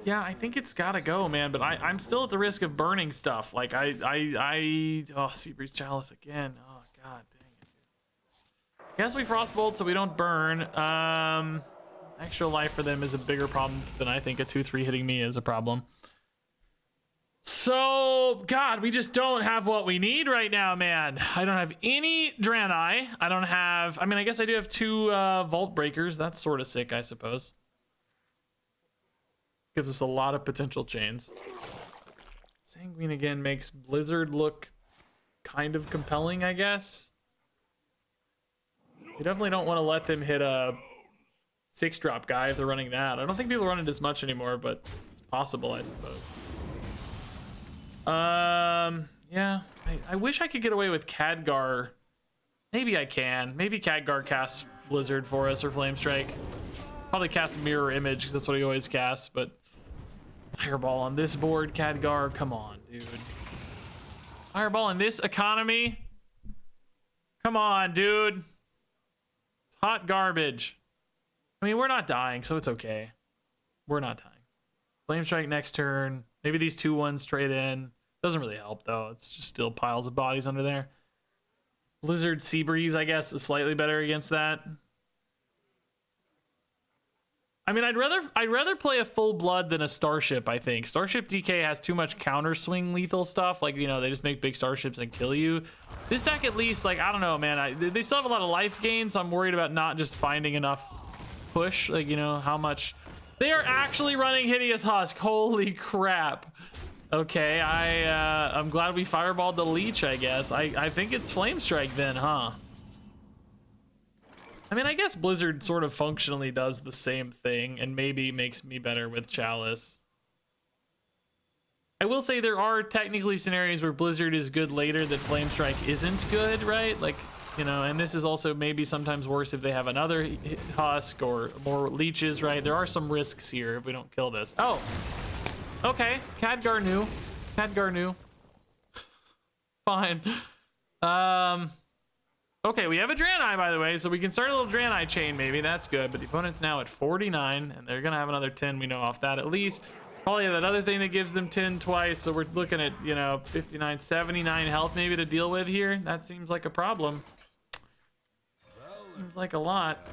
Yeah, I think it's gotta go, man, but I'm still at the risk of burning stuff. Like, oh, Seabreeze Chalice again. Oh, god dang it, dude. Guess we Frostbolt so we don't burn. Extra life for them is a bigger problem than I think a 2-3 hitting me is a problem. So, God, we just don't have what we need right now, man. I don't have any Draenei. I don't have... I mean, I guess I do have 2 Vault Breakers. That's sort of sick, I suppose. Gives us a lot of potential chains. Sanguine again makes Blizzard look kind of compelling, I guess. You definitely don't want to let them hit a 6-drop guy if they're running that. I don't think people run it as much anymore, but it's possible, I suppose. Yeah, I wish I could get away with Khadgar. Maybe I can. Maybe Khadgar casts Blizzard for us, or Flame Strike. Probably cast Mirror Image, because that's what he always casts, but Fireball on this board, Khadgar, come on, dude. Fireball in this economy? Come on, dude. It's hot garbage. I mean, we're not dying, so it's okay. We're not dying. Flame Strike next turn. Maybe these 2-1s trade in. Doesn't really help, though. It's just still piles of bodies under there. Blizzard Seabreeze, I guess, is slightly better against that. I mean, I'd rather play a Full Blood than a Starship, I think. Starship DK has too much counter swing lethal stuff. Like, you know, they just make big starships and kill you. This deck, at least, like, I don't know, man. They still have a lot of life gain, so I'm worried about not just finding enough push. Like, you know, how much... They are actually running Hideous Husk. Holy crap. Okay, I'm glad we fireballed the leech, I guess. I think it's Flame Strike then, huh? I mean, I guess Blizzard sort of functionally does the same thing and maybe makes me better with Chalice. I will say there are technically scenarios where Blizzard is good later that Flame Strike isn't good, right? Like, you know, and this is also maybe sometimes worse if they have another Husk or more leeches, right? There are some risks here if we don't kill this. Oh, okay. Khadgar knew. Khadgar knew. Fine. Okay, we have a Draenei, by the way, so we can start a little Draenei chain maybe. That's good, but the opponent's now at 49, and they're going to have another 10, we know off that at least. Probably that other thing that gives them 10 twice, so we're looking at, you know, 59, 79 health maybe to deal with here. That seems like a problem. Seems like a lot.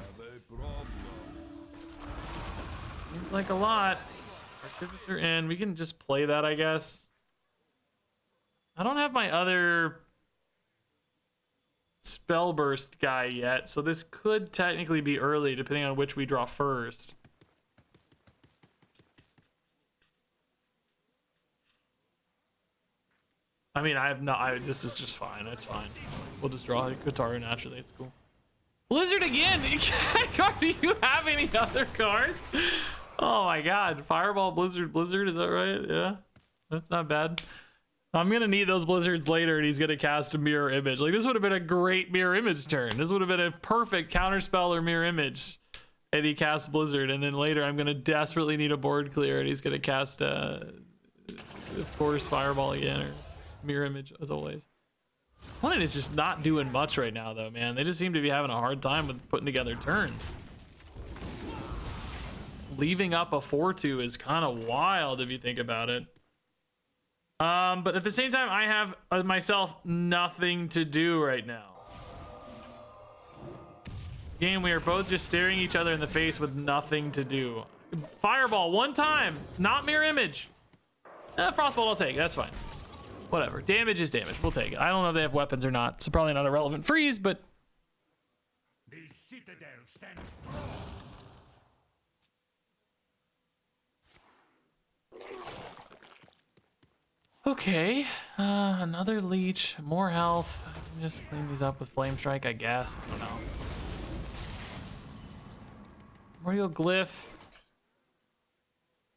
Seems like a lot. Artificer in. We can just play that, I guess. I don't have my other spell burst guy yet, so this could technically be early depending on which we draw first. I mean, I have not. This is just fine. It's fine. We'll just draw Hataru naturally. It's cool. Blizzard again. Do you have any other cards? Oh my God! Fireball, Blizzard, Blizzard. Is that right? Yeah, that's not bad. I'm gonna need those blizzards later, and he's gonna cast a mirror image. Like, this would have been a great mirror image turn. This would have been a perfect counterspell or mirror image. And he casts blizzard, and then later I'm gonna desperately need a board clear, and he's gonna cast of course, fireball again or mirror image as always. Opponent is just not doing much right now, though, man. They just seem to be having a hard time with putting together turns. Leaving up a 4-2 is kind of wild if you think about it. But at the same time, I have myself nothing to do right now. Game, we are both just staring each other in the face with nothing to do. Fireball one time, not mirror image. Frostbolt I'll take, that's fine. Whatever, damage is damage, we'll take it. I don't know if they have weapons or not, so probably not a relevant freeze, but... The citadel stands. Okay, another leech, more health. I can just clean these up with Flame Strike, I guess. I don't know. Primordial Glyph.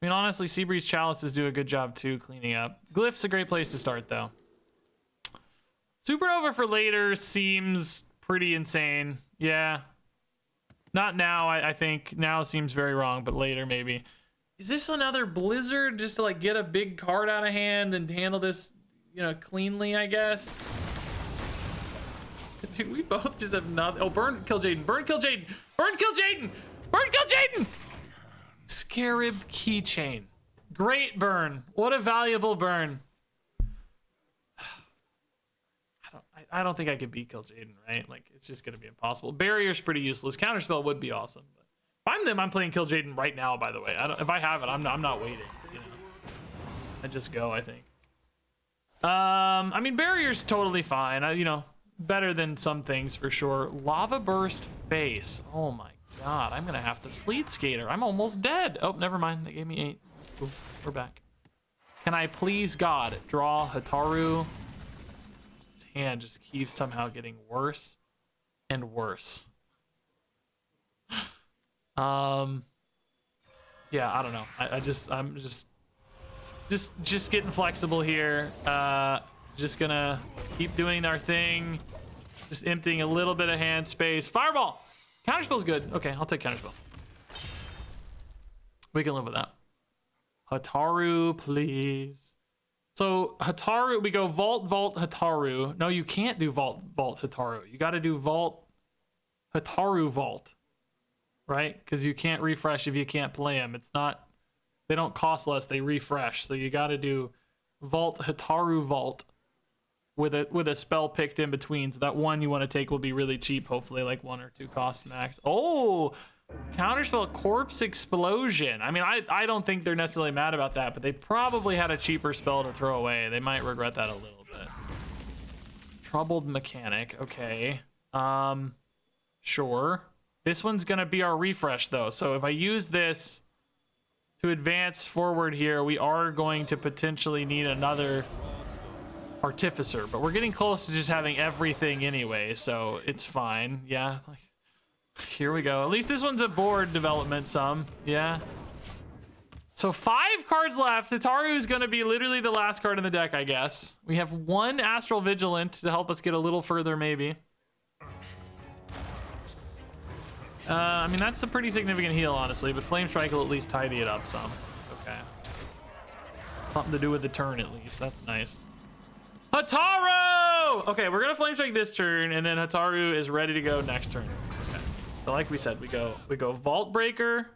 I mean, honestly, Seabreeze Chalices do a good job too, cleaning up. Glyph's a great place to start, though. Supernova for later seems pretty insane. Yeah. Not now, I think. Now seems very wrong, but later maybe. Is this another Blizzard just to like get a big card out of hand and handle this, you know, cleanly, I guess? Dude, we both just have nothing. Oh, burn, kill Jaden. Burn, kill Jaden. Burn, kill Jaden. Burn, kill Jaden. Scarab keychain. Great burn. What a valuable burn. I don't think I could beat kill Jaden, right? Like, it's just going to be impossible. Barrier's pretty useless. Counterspell would be awesome. But if I'm them, I'm playing kill Jaden right now, by the way. If I have it, I'm not waiting. You know, I just go, I think. I mean, Barrier's totally fine. You know, better than some things for sure. Lava Burst Face. Oh my God, I'm gonna have to Sleet Skater. I'm almost dead. Oh, never mind. They gave me 8. That's cool. We're back. Can I please God draw Hataru? His hand just keeps somehow getting worse and worse. Yeah, I don't know. I'm just getting flexible here. Just gonna keep doing our thing. Just emptying a little bit of hand space. Fireball! Counterspell's good. Okay, I'll take Counterspell. We can live with that. Hataru, please. So Hataru, we go Vault, Vault, Hataru. No, you can't do Vault, Vault, Hataru. You gotta do Vault, Hataru, Vault. Right? Because you can't refresh if you can't play them. It's not, they don't cost less, they refresh. So you gotta do Vault, Hataru, Vault. With a spell picked in between, so that one you want to take will be really cheap, hopefully like 1 or 2 cost max. Oh, counterspell Corpse Explosion. I mean, I don't think they're necessarily mad about that, but they probably had a cheaper spell to throw away. They might regret that a little bit. Troubled Mechanic. Okay. Sure. This one's gonna be our refresh though, so if I use this to advance forward here, we are going to potentially need another Artificer, but we're getting close to just having everything anyway, so it's fine. Yeah, like, Here we go. At least this one's a board development some. Yeah. So 5 cards left. Hataru is going to be literally the last card in the deck, I guess. We have 1 Astral Vigilant to help us get a little further, maybe. I mean, that's a pretty significant heal, honestly, but Flame Strike will at least tidy it up some. Okay. Something to do with the turn, at least. That's nice. Hataru! Okay, we're going to Flame Strike this turn, and then Hataru is ready to go next turn. Okay. So like we said, we go Vault Breaker,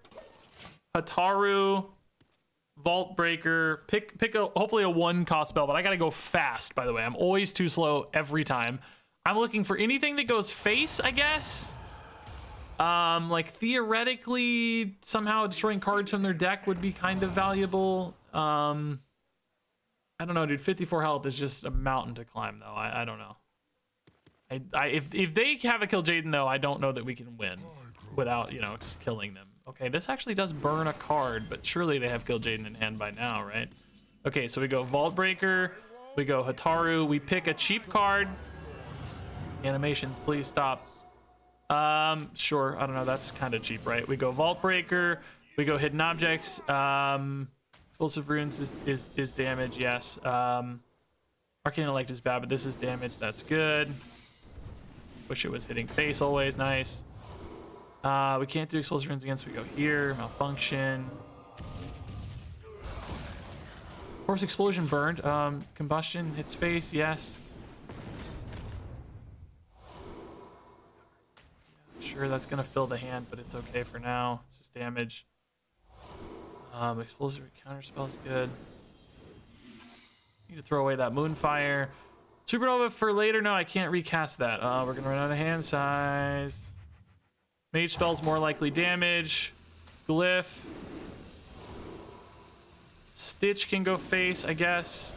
Hataru, Vault Breaker, pick hopefully a 1-cost spell, but I gotta go fast, by the way. I'm always too slow every time. I'm looking for anything that goes face, I guess. Like theoretically, somehow destroying cards from their deck would be kind of valuable. I don't know, dude. 54 health is just a mountain to climb, though. I don't know. If they have a Kill Jaden, though, I don't know that we can win without, you know, just killing them. Okay, this actually does burn a card, but surely they have Kill Jaden in hand by now, right? Okay, so we go Vault Breaker, we go Hataru, we pick a cheap card. Animations, please stop. Sure, I don't know, that's kind of cheap, right? We go Vault Breaker, we go Hidden Objects. Explosive Runes is damage, yes. Arcane Elect is bad, but this is damage, that's good. Wish it was hitting face always, nice. We can't do Explosive Runes again, so we go here. Malfunction. Force Explosion burned. Combustion hits face, yes. Sure, that's gonna fill the hand, but it's okay for now. It's just damage. Explosive Counterspell's good. Need to throw away that Moonfire. Supernova for later. No, I can't recast that. We're gonna run out of hand size. Mage spells more likely damage. Glyph. Stitch can go face, I guess.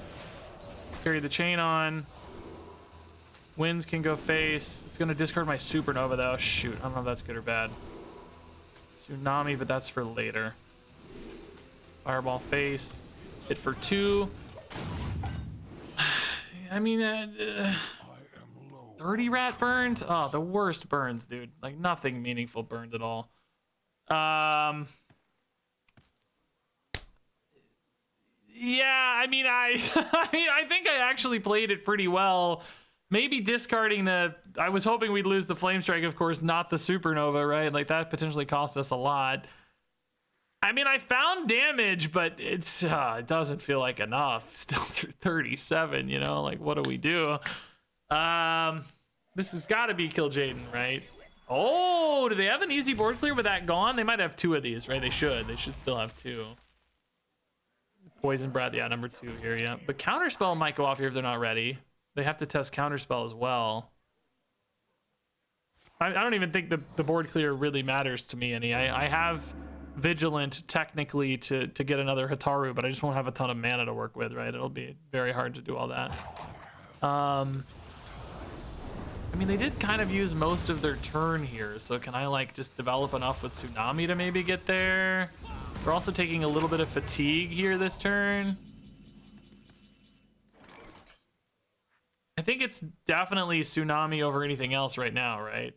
Carry the chain on. Winds can go face. It's gonna discard my Supernova though. Shoot, I don't know if that's good or bad. Tsunami, but that's for later. Fireball face. Hit for 2. I mean, 30 rat burns? Oh, the worst burns, dude. Like, nothing meaningful burned at all. Yeah, I mean, I think I actually played it pretty well. Maybe discarding the... I was hoping we'd lose the Flame Strike, of course, not the Supernova, right? Like, that potentially cost us a lot. I mean, I found damage, but it doesn't feel like enough. Still through 37, you know? Like, what do we do? This has got to be Kill Jaden, right? Oh, do they have an easy board clear with that gone? They might have 2 of these, right? They should still have 2. Poison Breath, yeah, number 2 here, yeah. But Counterspell might go off here if they're not ready. They have to test Counterspell as well. I don't even think the board clear really matters to me any. I have Vigilant technically to get another Hataru, but I just won't have a ton of mana to work with, right? It'll be very hard to do all that. I mean, they did kind of use most of their turn here, so can I like just develop enough with Tsunami to maybe get there? We're also taking a little bit of fatigue here this turn. I think it's definitely Tsunami over anything else right now, right?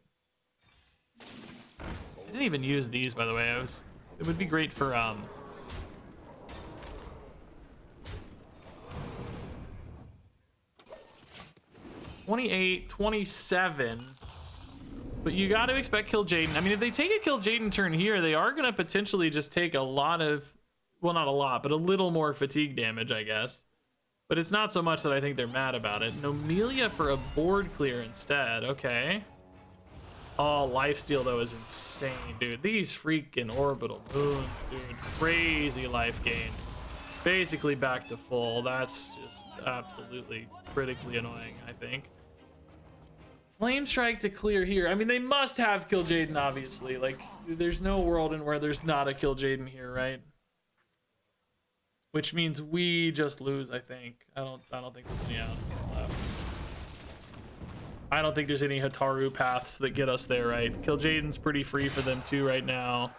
I didn't even use these, by the way. It would be great for 28, 27. But you got to expect Kill Jaden. I mean, if they take a Kill Jaden turn here, they are going to potentially just take a lot of, well, not a lot, but a little more fatigue damage, I guess. But it's not so much that I think they're mad about it. Nomelia for a board clear instead. Okay. Oh, lifesteal, though, is insane, dude. These freaking orbital moons, dude. Crazy life gain. Basically back to full. That's just absolutely critically annoying, I think. Flame Strike to clear here. I mean, they must have Kill Jaden, obviously. Like, there's no world in where there's not a Kill Jaden here, right? Which means we just lose, I think. I don't think there's any outs left. I don't think there's any Hataru paths that get us there, right? Kill Jaden's pretty free for them too right now.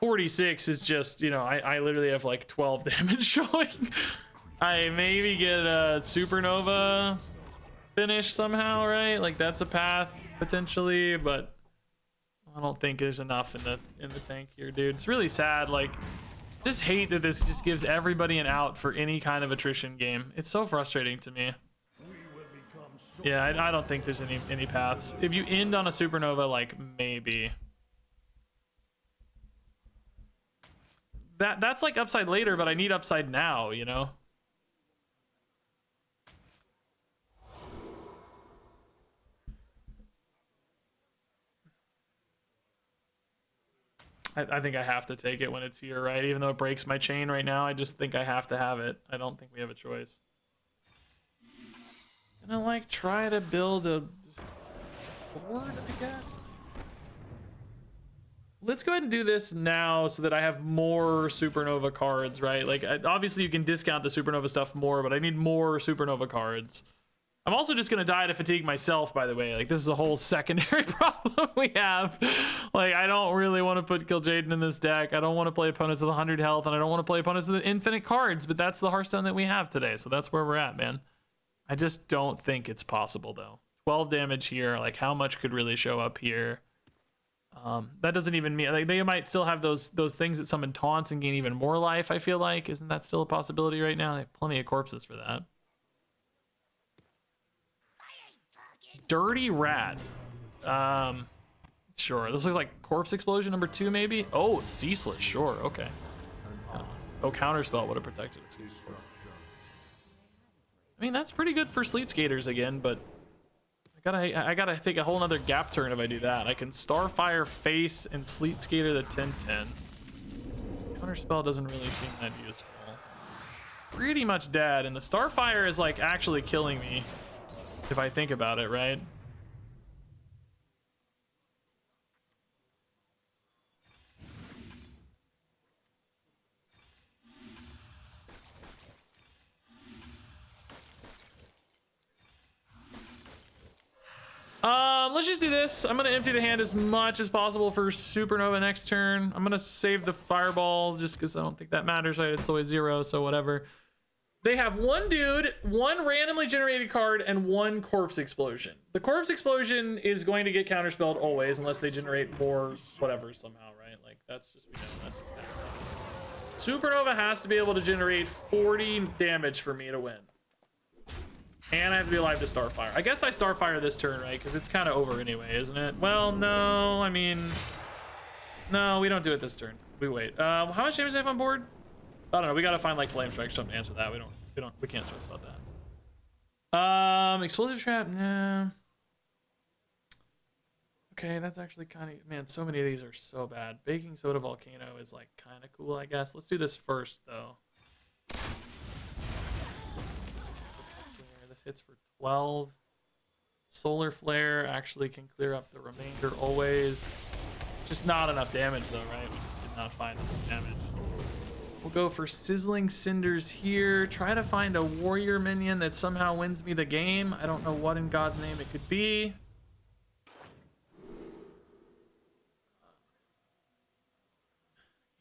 46 is just, you know, I literally have like 12 damage showing. I maybe get a Supernova finish somehow, right? Like that's a path potentially, but I don't think there's enough in the tank here, dude. It's really sad. Like, just hate that this just gives everybody an out for any kind of attrition game. It's so frustrating to me. Yeah, I don't think there's any paths. If you end on a supernova, like, maybe. That's like upside later, but I need upside now, you know? I think I have to take it when it's here, right? Even though it breaks my chain right now, I just think I have to have it. I don't think we have a choice. Gonna like try to build a board, I guess. Let's go ahead and do this now so that I have more supernova cards, right? Like, obviously you can discount the supernova stuff more, but I need more supernova cards. I'm also just gonna die to fatigue myself, by the way. Like, this is a whole secondary problem we have. Like, I don't really want to put Kil'jaeden in this deck. I don't want to play opponents with 100 health, and I don't want to play opponents with infinite cards, but that's the Hearthstone that we have today, so that's where we're at, man. I just don't think it's possible, though. 12 damage here. Like, how much could really show up here? That doesn't even mean... Like, they might still have those things that summon taunts and gain even more life, I feel like. Isn't that still a possibility right now? They have plenty of corpses for that. Dirty Rat. Sure. This looks like Corpse Explosion number 2, maybe? Oh, Ceaseless. Sure. Okay. Oh, Counterspell would have protected it. I mean, that's pretty good for Sleet Skaters again, but I gotta take a whole nother gap turn if I do that. I can Starfire Face and Sleet Skater the 10/10. Counterspell doesn't really seem that useful. Pretty much dead, and the Starfire is like actually killing me. If I think about it, right? Let's just do this. I'm gonna empty the hand as much as possible for Supernova next turn. I'm gonna save the Fireball just because I don't think that matters, right? It's always 0, so whatever. They have one dude, one randomly generated card, and one Corpse Explosion. The Corpse Explosion is going to get counterspelled always unless they generate more whatever somehow, right? Like, that's just, we know, that's just Supernova has to be able to generate 40 damage for me to win. And I have to be alive to Starfire. I guess I Starfire this turn, right? Because it's kind of over anyway, isn't it? Well, no, I mean... No, we don't do it this turn. We wait. How much damage do I have on board? I don't know. We gotta find like Flame Strike or something to answer that. We can't stress about that. Explosive Trap, nah. Okay, that's actually kind of, man, so many of these are so bad. Baking Soda Volcano is like kind of cool, I guess. Let's do this first though. This hits for 12. Solar Flare actually can clear up the remainder always. Just not enough damage though, right? We just did not find enough damage. We'll go for Sizzling Cinders here. Try to find a warrior minion that somehow wins me the game. I don't know what in God's name it could be.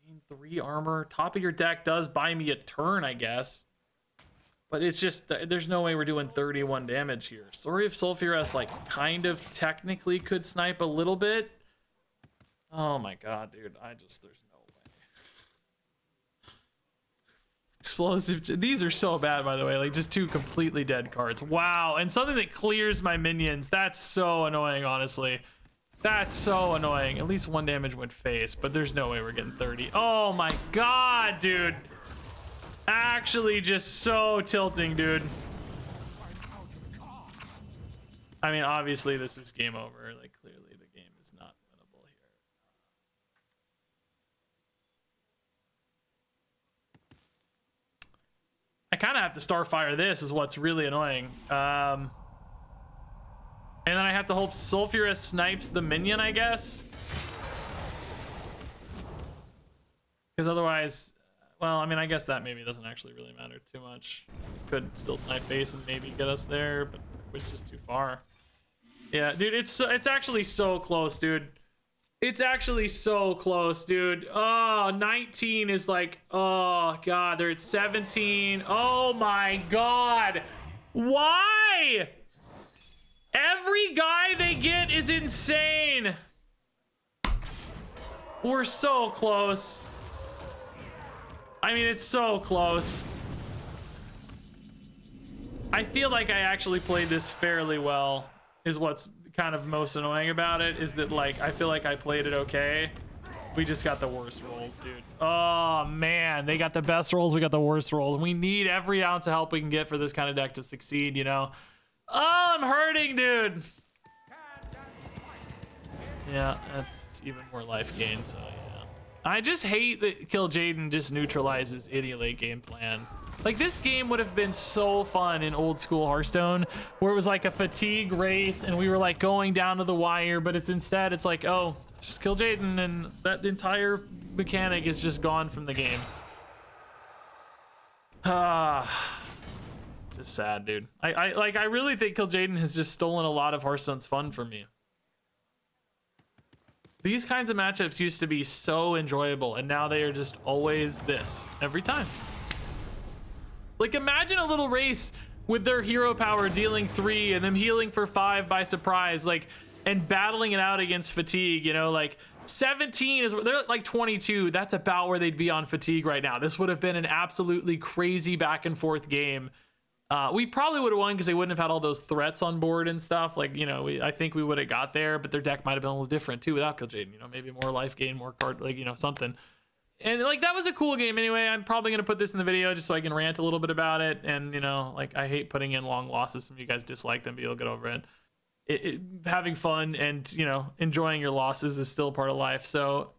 Gain 3 armor. Top of your deck does buy me a turn, I guess. But it's just, there's no way we're doing 31 damage here. Sorry if Sulfuras, like, kind of technically could snipe a little bit. Oh my god, dude. There's no way. Explosive. These are so bad, by the way. Like, just 2 completely dead cards. Wow. And something that clears my minions. That's so annoying, honestly. That's so annoying. At least 1 damage went face, but there's no way we're getting 30. Oh my god, dude. Actually, just so tilting, dude. I mean, obviously, this is game over. Like, clearly, the game is not winnable here. I kind of have to Starfire this, is what's really annoying. And then I have to hope Sulfuras snipes the minion, I guess. Because otherwise... Well, I mean, I guess that maybe doesn't actually really matter too much. It could still snipe face and maybe get us there, but it's just too far. Yeah, dude, it's actually so close, dude. It's actually so close, dude. Oh, 19 is like, oh god, they're at 17. Oh my god. Why? Every guy they get is insane. We're so close. I mean, it's so close. I feel like I actually played this fairly well, is what's kind of most annoying about it, is that, like, I feel like I played it okay. We just got the worst rolls, dude. Oh, man. They got the best rolls. We got the worst rolls. We need every ounce of help we can get for this kind of deck to succeed, you know? Oh, I'm hurting, dude. Yeah, that's even more life gain, so yeah. I just hate that Kill Jaden just neutralizes any late game plan. Like, this game would have been so fun in old school Hearthstone, where it was like a fatigue race and we were like going down to the wire, but instead it's like, oh, just kill Jaden, and that entire mechanic is just gone from the game. Just sad, dude. I really think Kill Jaden has just stolen a lot of Hearthstone's fun from me. These kinds of matchups used to be so enjoyable, and now they are just always this every time. Like, imagine a little race with their hero power dealing 3 and them healing for 5 by surprise, like, and battling it out against fatigue, you know, like 17 is, they're like 22. That's about where they'd be on fatigue right now. This would have been an absolutely crazy back and forth game. We probably would have won because they wouldn't have had all those threats on board and stuff. Like, you know, I think we would have got there, but their deck might have been a little different too without Kill Jaden, you know, maybe more life gain, more card, like, you know, something. And like, that was a cool game anyway. I'm probably going to put this in the video just so I can rant a little bit about it. And, you know, like, I hate putting in long losses. Some of you guys dislike them, but you'll get over it. Having fun and, you know, enjoying your losses is still part of life. So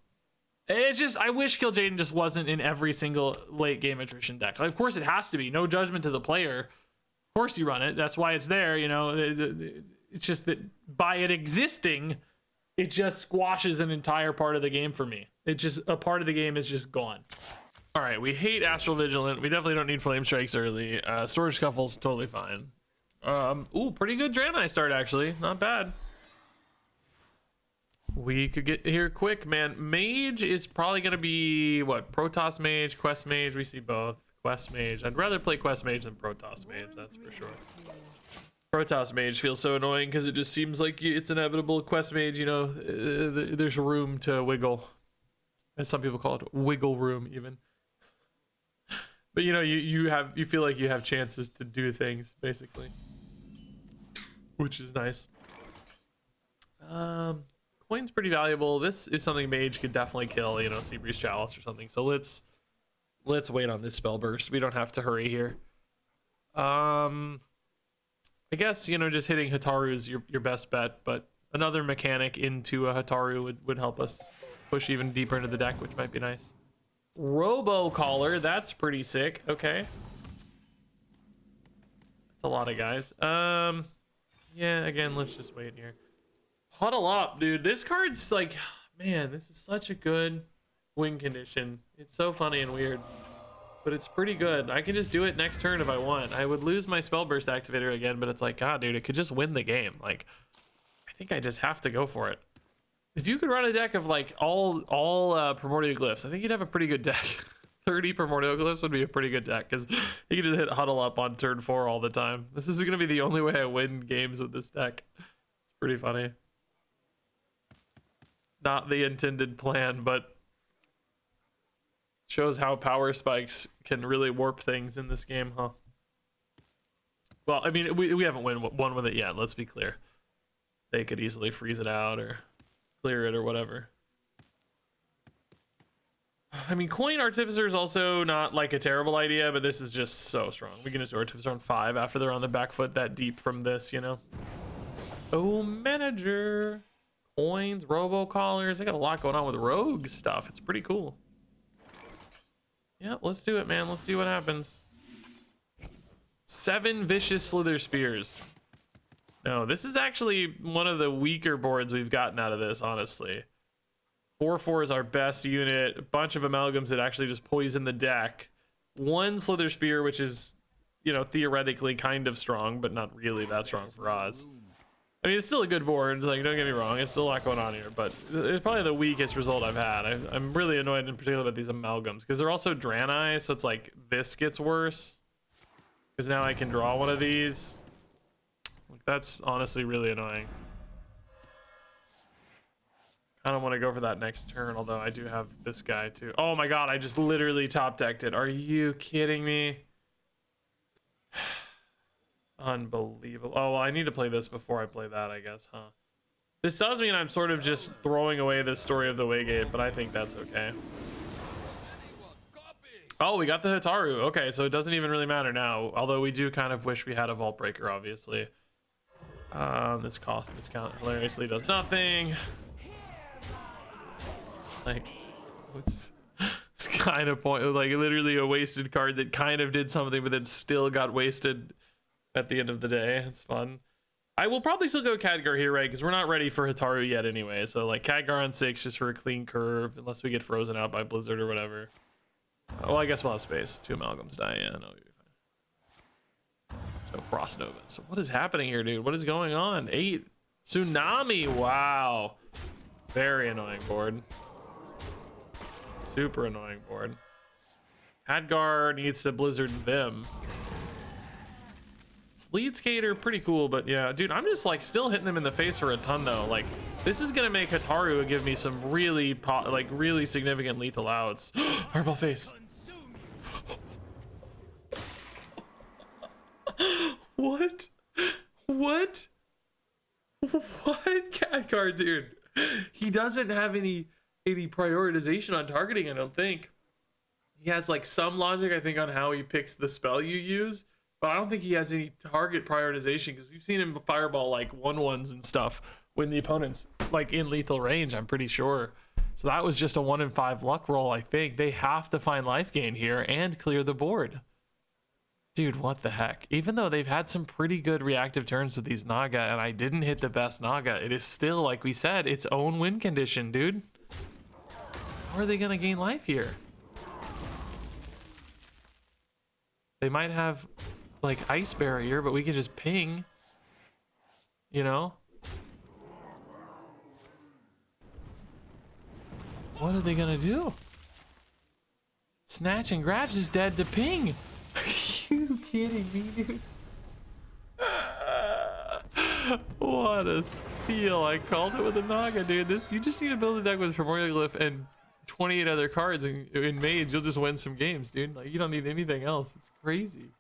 it's just, I wish Kill Jaden just wasn't in every single late game attrition deck. Like, of course it has to be. No judgment to the player. Of course you run it. That's why it's there. You know, it's just that by it existing, it just squashes an entire part of the game for me. It just, a part of the game is just gone. All right, we hate Astral Vigilant. We definitely don't need Flame Strikes early. Storage Scuffle's totally fine. Ooh, pretty good Draenei start, actually. Not bad. We could get here quick, man. Mage is probably going to be, what, Protoss Mage, Quest Mage? We see both. Quest Mage. I'd rather play Quest Mage than Protoss Mage, that's for sure. Protoss Mage feels so annoying because it just seems like it's inevitable. Quest Mage, you know, there's room to wiggle. As some people call it, wiggle room even. But you know, you feel like you have chances to do things, basically. Which is nice. Coin's pretty valuable. This is something Mage could definitely kill, you know, Seabreeze Chalice or something. So let's wait on this spell burst. We don't have to hurry here. I guess, you know, just hitting Hataru is your best bet, but another mechanic into a Hataru would help us push even deeper into the deck, which might be nice. Robo Collar, that's pretty sick. Okay. That's a lot of guys. Yeah, again, let's just wait here. Huddle up, dude. This card's like, man, this is such a good win condition. It's so funny and weird, but it's pretty good. I can just do it next turn if I want. I would lose my spell burst activator again, but it's like, God, dude, it could just win the game. Like, I think I just have to go for it. If you could run a deck of like all primordial glyphs, I think you'd have a pretty good deck. 30 primordial glyphs would be a pretty good deck because you can just hit huddle up on turn 4 all the time. This is going to be the only way I win games with this deck. It's pretty funny. Not the intended plan, but shows how power spikes can really warp things in this game, huh? Well, I mean, we haven't won with it yet. Let's be clear. They could easily freeze it out or clear it or whatever. I mean, Coin Artificer is also not like a terrible idea, but this is just so strong. We can just do Artificer on 5 after they're on the back foot that deep from this, you know? Oh, Manager. Coins, Robo-Collars. They got a lot going on with rogue stuff. It's pretty cool. Yeah, let's do it, man. Let's see what happens. 7 Vicious Slither Spears. No, this is actually one of the weaker boards we've gotten out of this, honestly. 4/4 is our best unit. A bunch of amalgams that actually just poison the deck. 1 Slither Spear, which is, you know, theoretically kind of strong, but not really that strong for Oz. I mean, it's still a good board, like, don't get me wrong, it's still a lot going on here, but it's probably the weakest result I've had. I'm really annoyed in particular about these amalgams, because they're also Draenei, so it's like, this gets worse. Because now I can draw one of these. Like, that's honestly really annoying. I don't want to go for that next turn, although I do have this guy too. Oh my god, I just literally top decked it. Are you kidding me? Unbelievable. Oh, well, I need to play this before I play that, I guess, huh? This does mean I'm sort of just throwing away the story of the Waygate, but I think that's okay. Oh, we got the Hataru. Okay, so it doesn't even really matter now, although we do kind of wish we had a Vault Breaker, obviously. This cost discount hilariously does nothing. It's like, it's kind of point, like literally a wasted card that kind of did something, but then still got wasted at the end of the day. It's fun. I will probably still go Khadgar here, right? Because we're not ready for Hataru yet anyway. So like Khadgar on 6 just for a clean curve, unless we get frozen out by Blizzard or whatever. Well, I guess we'll have space. 2 amalgams die. Yeah, no, we'll be fine. So Frost Nova. So what is happening here, dude? What is going on? 8 Tsunami. Wow. Very annoying board. Super annoying board. Khadgar needs to Blizzard them. Lead Skater, pretty cool, but yeah, dude, I'm just like still hitting them in the face for a ton though. Like this is gonna make Hataru give me some really really significant lethal outs. Fireball face. What? What? What? Khadgar, dude. He doesn't have any prioritization on targeting, I don't think. He has like some logic, I think, on how he picks the spell you use. But I don't think he has any target prioritization because we've seen him fireball like 1/1s and stuff when the opponent's like in lethal range, I'm pretty sure. So that was just a 1 in 5 luck roll, I think. They have to find life gain here and clear the board. Dude, what the heck? Even though they've had some pretty good reactive turns to these Naga and I didn't hit the best Naga, it is still, like we said, its own win condition, dude. How are they going to gain life here? They might have like ice barrier, but we can just ping, you know. What are they gonna do? Snatch and grabs is dead to ping. Are you kidding me, dude? What a steal. I called it with a Naga, dude. This, you just need to build a deck with Primordial Glyph and 28 other cards in Mage. You'll just win some games, dude. Like, you don't need anything else. It's crazy.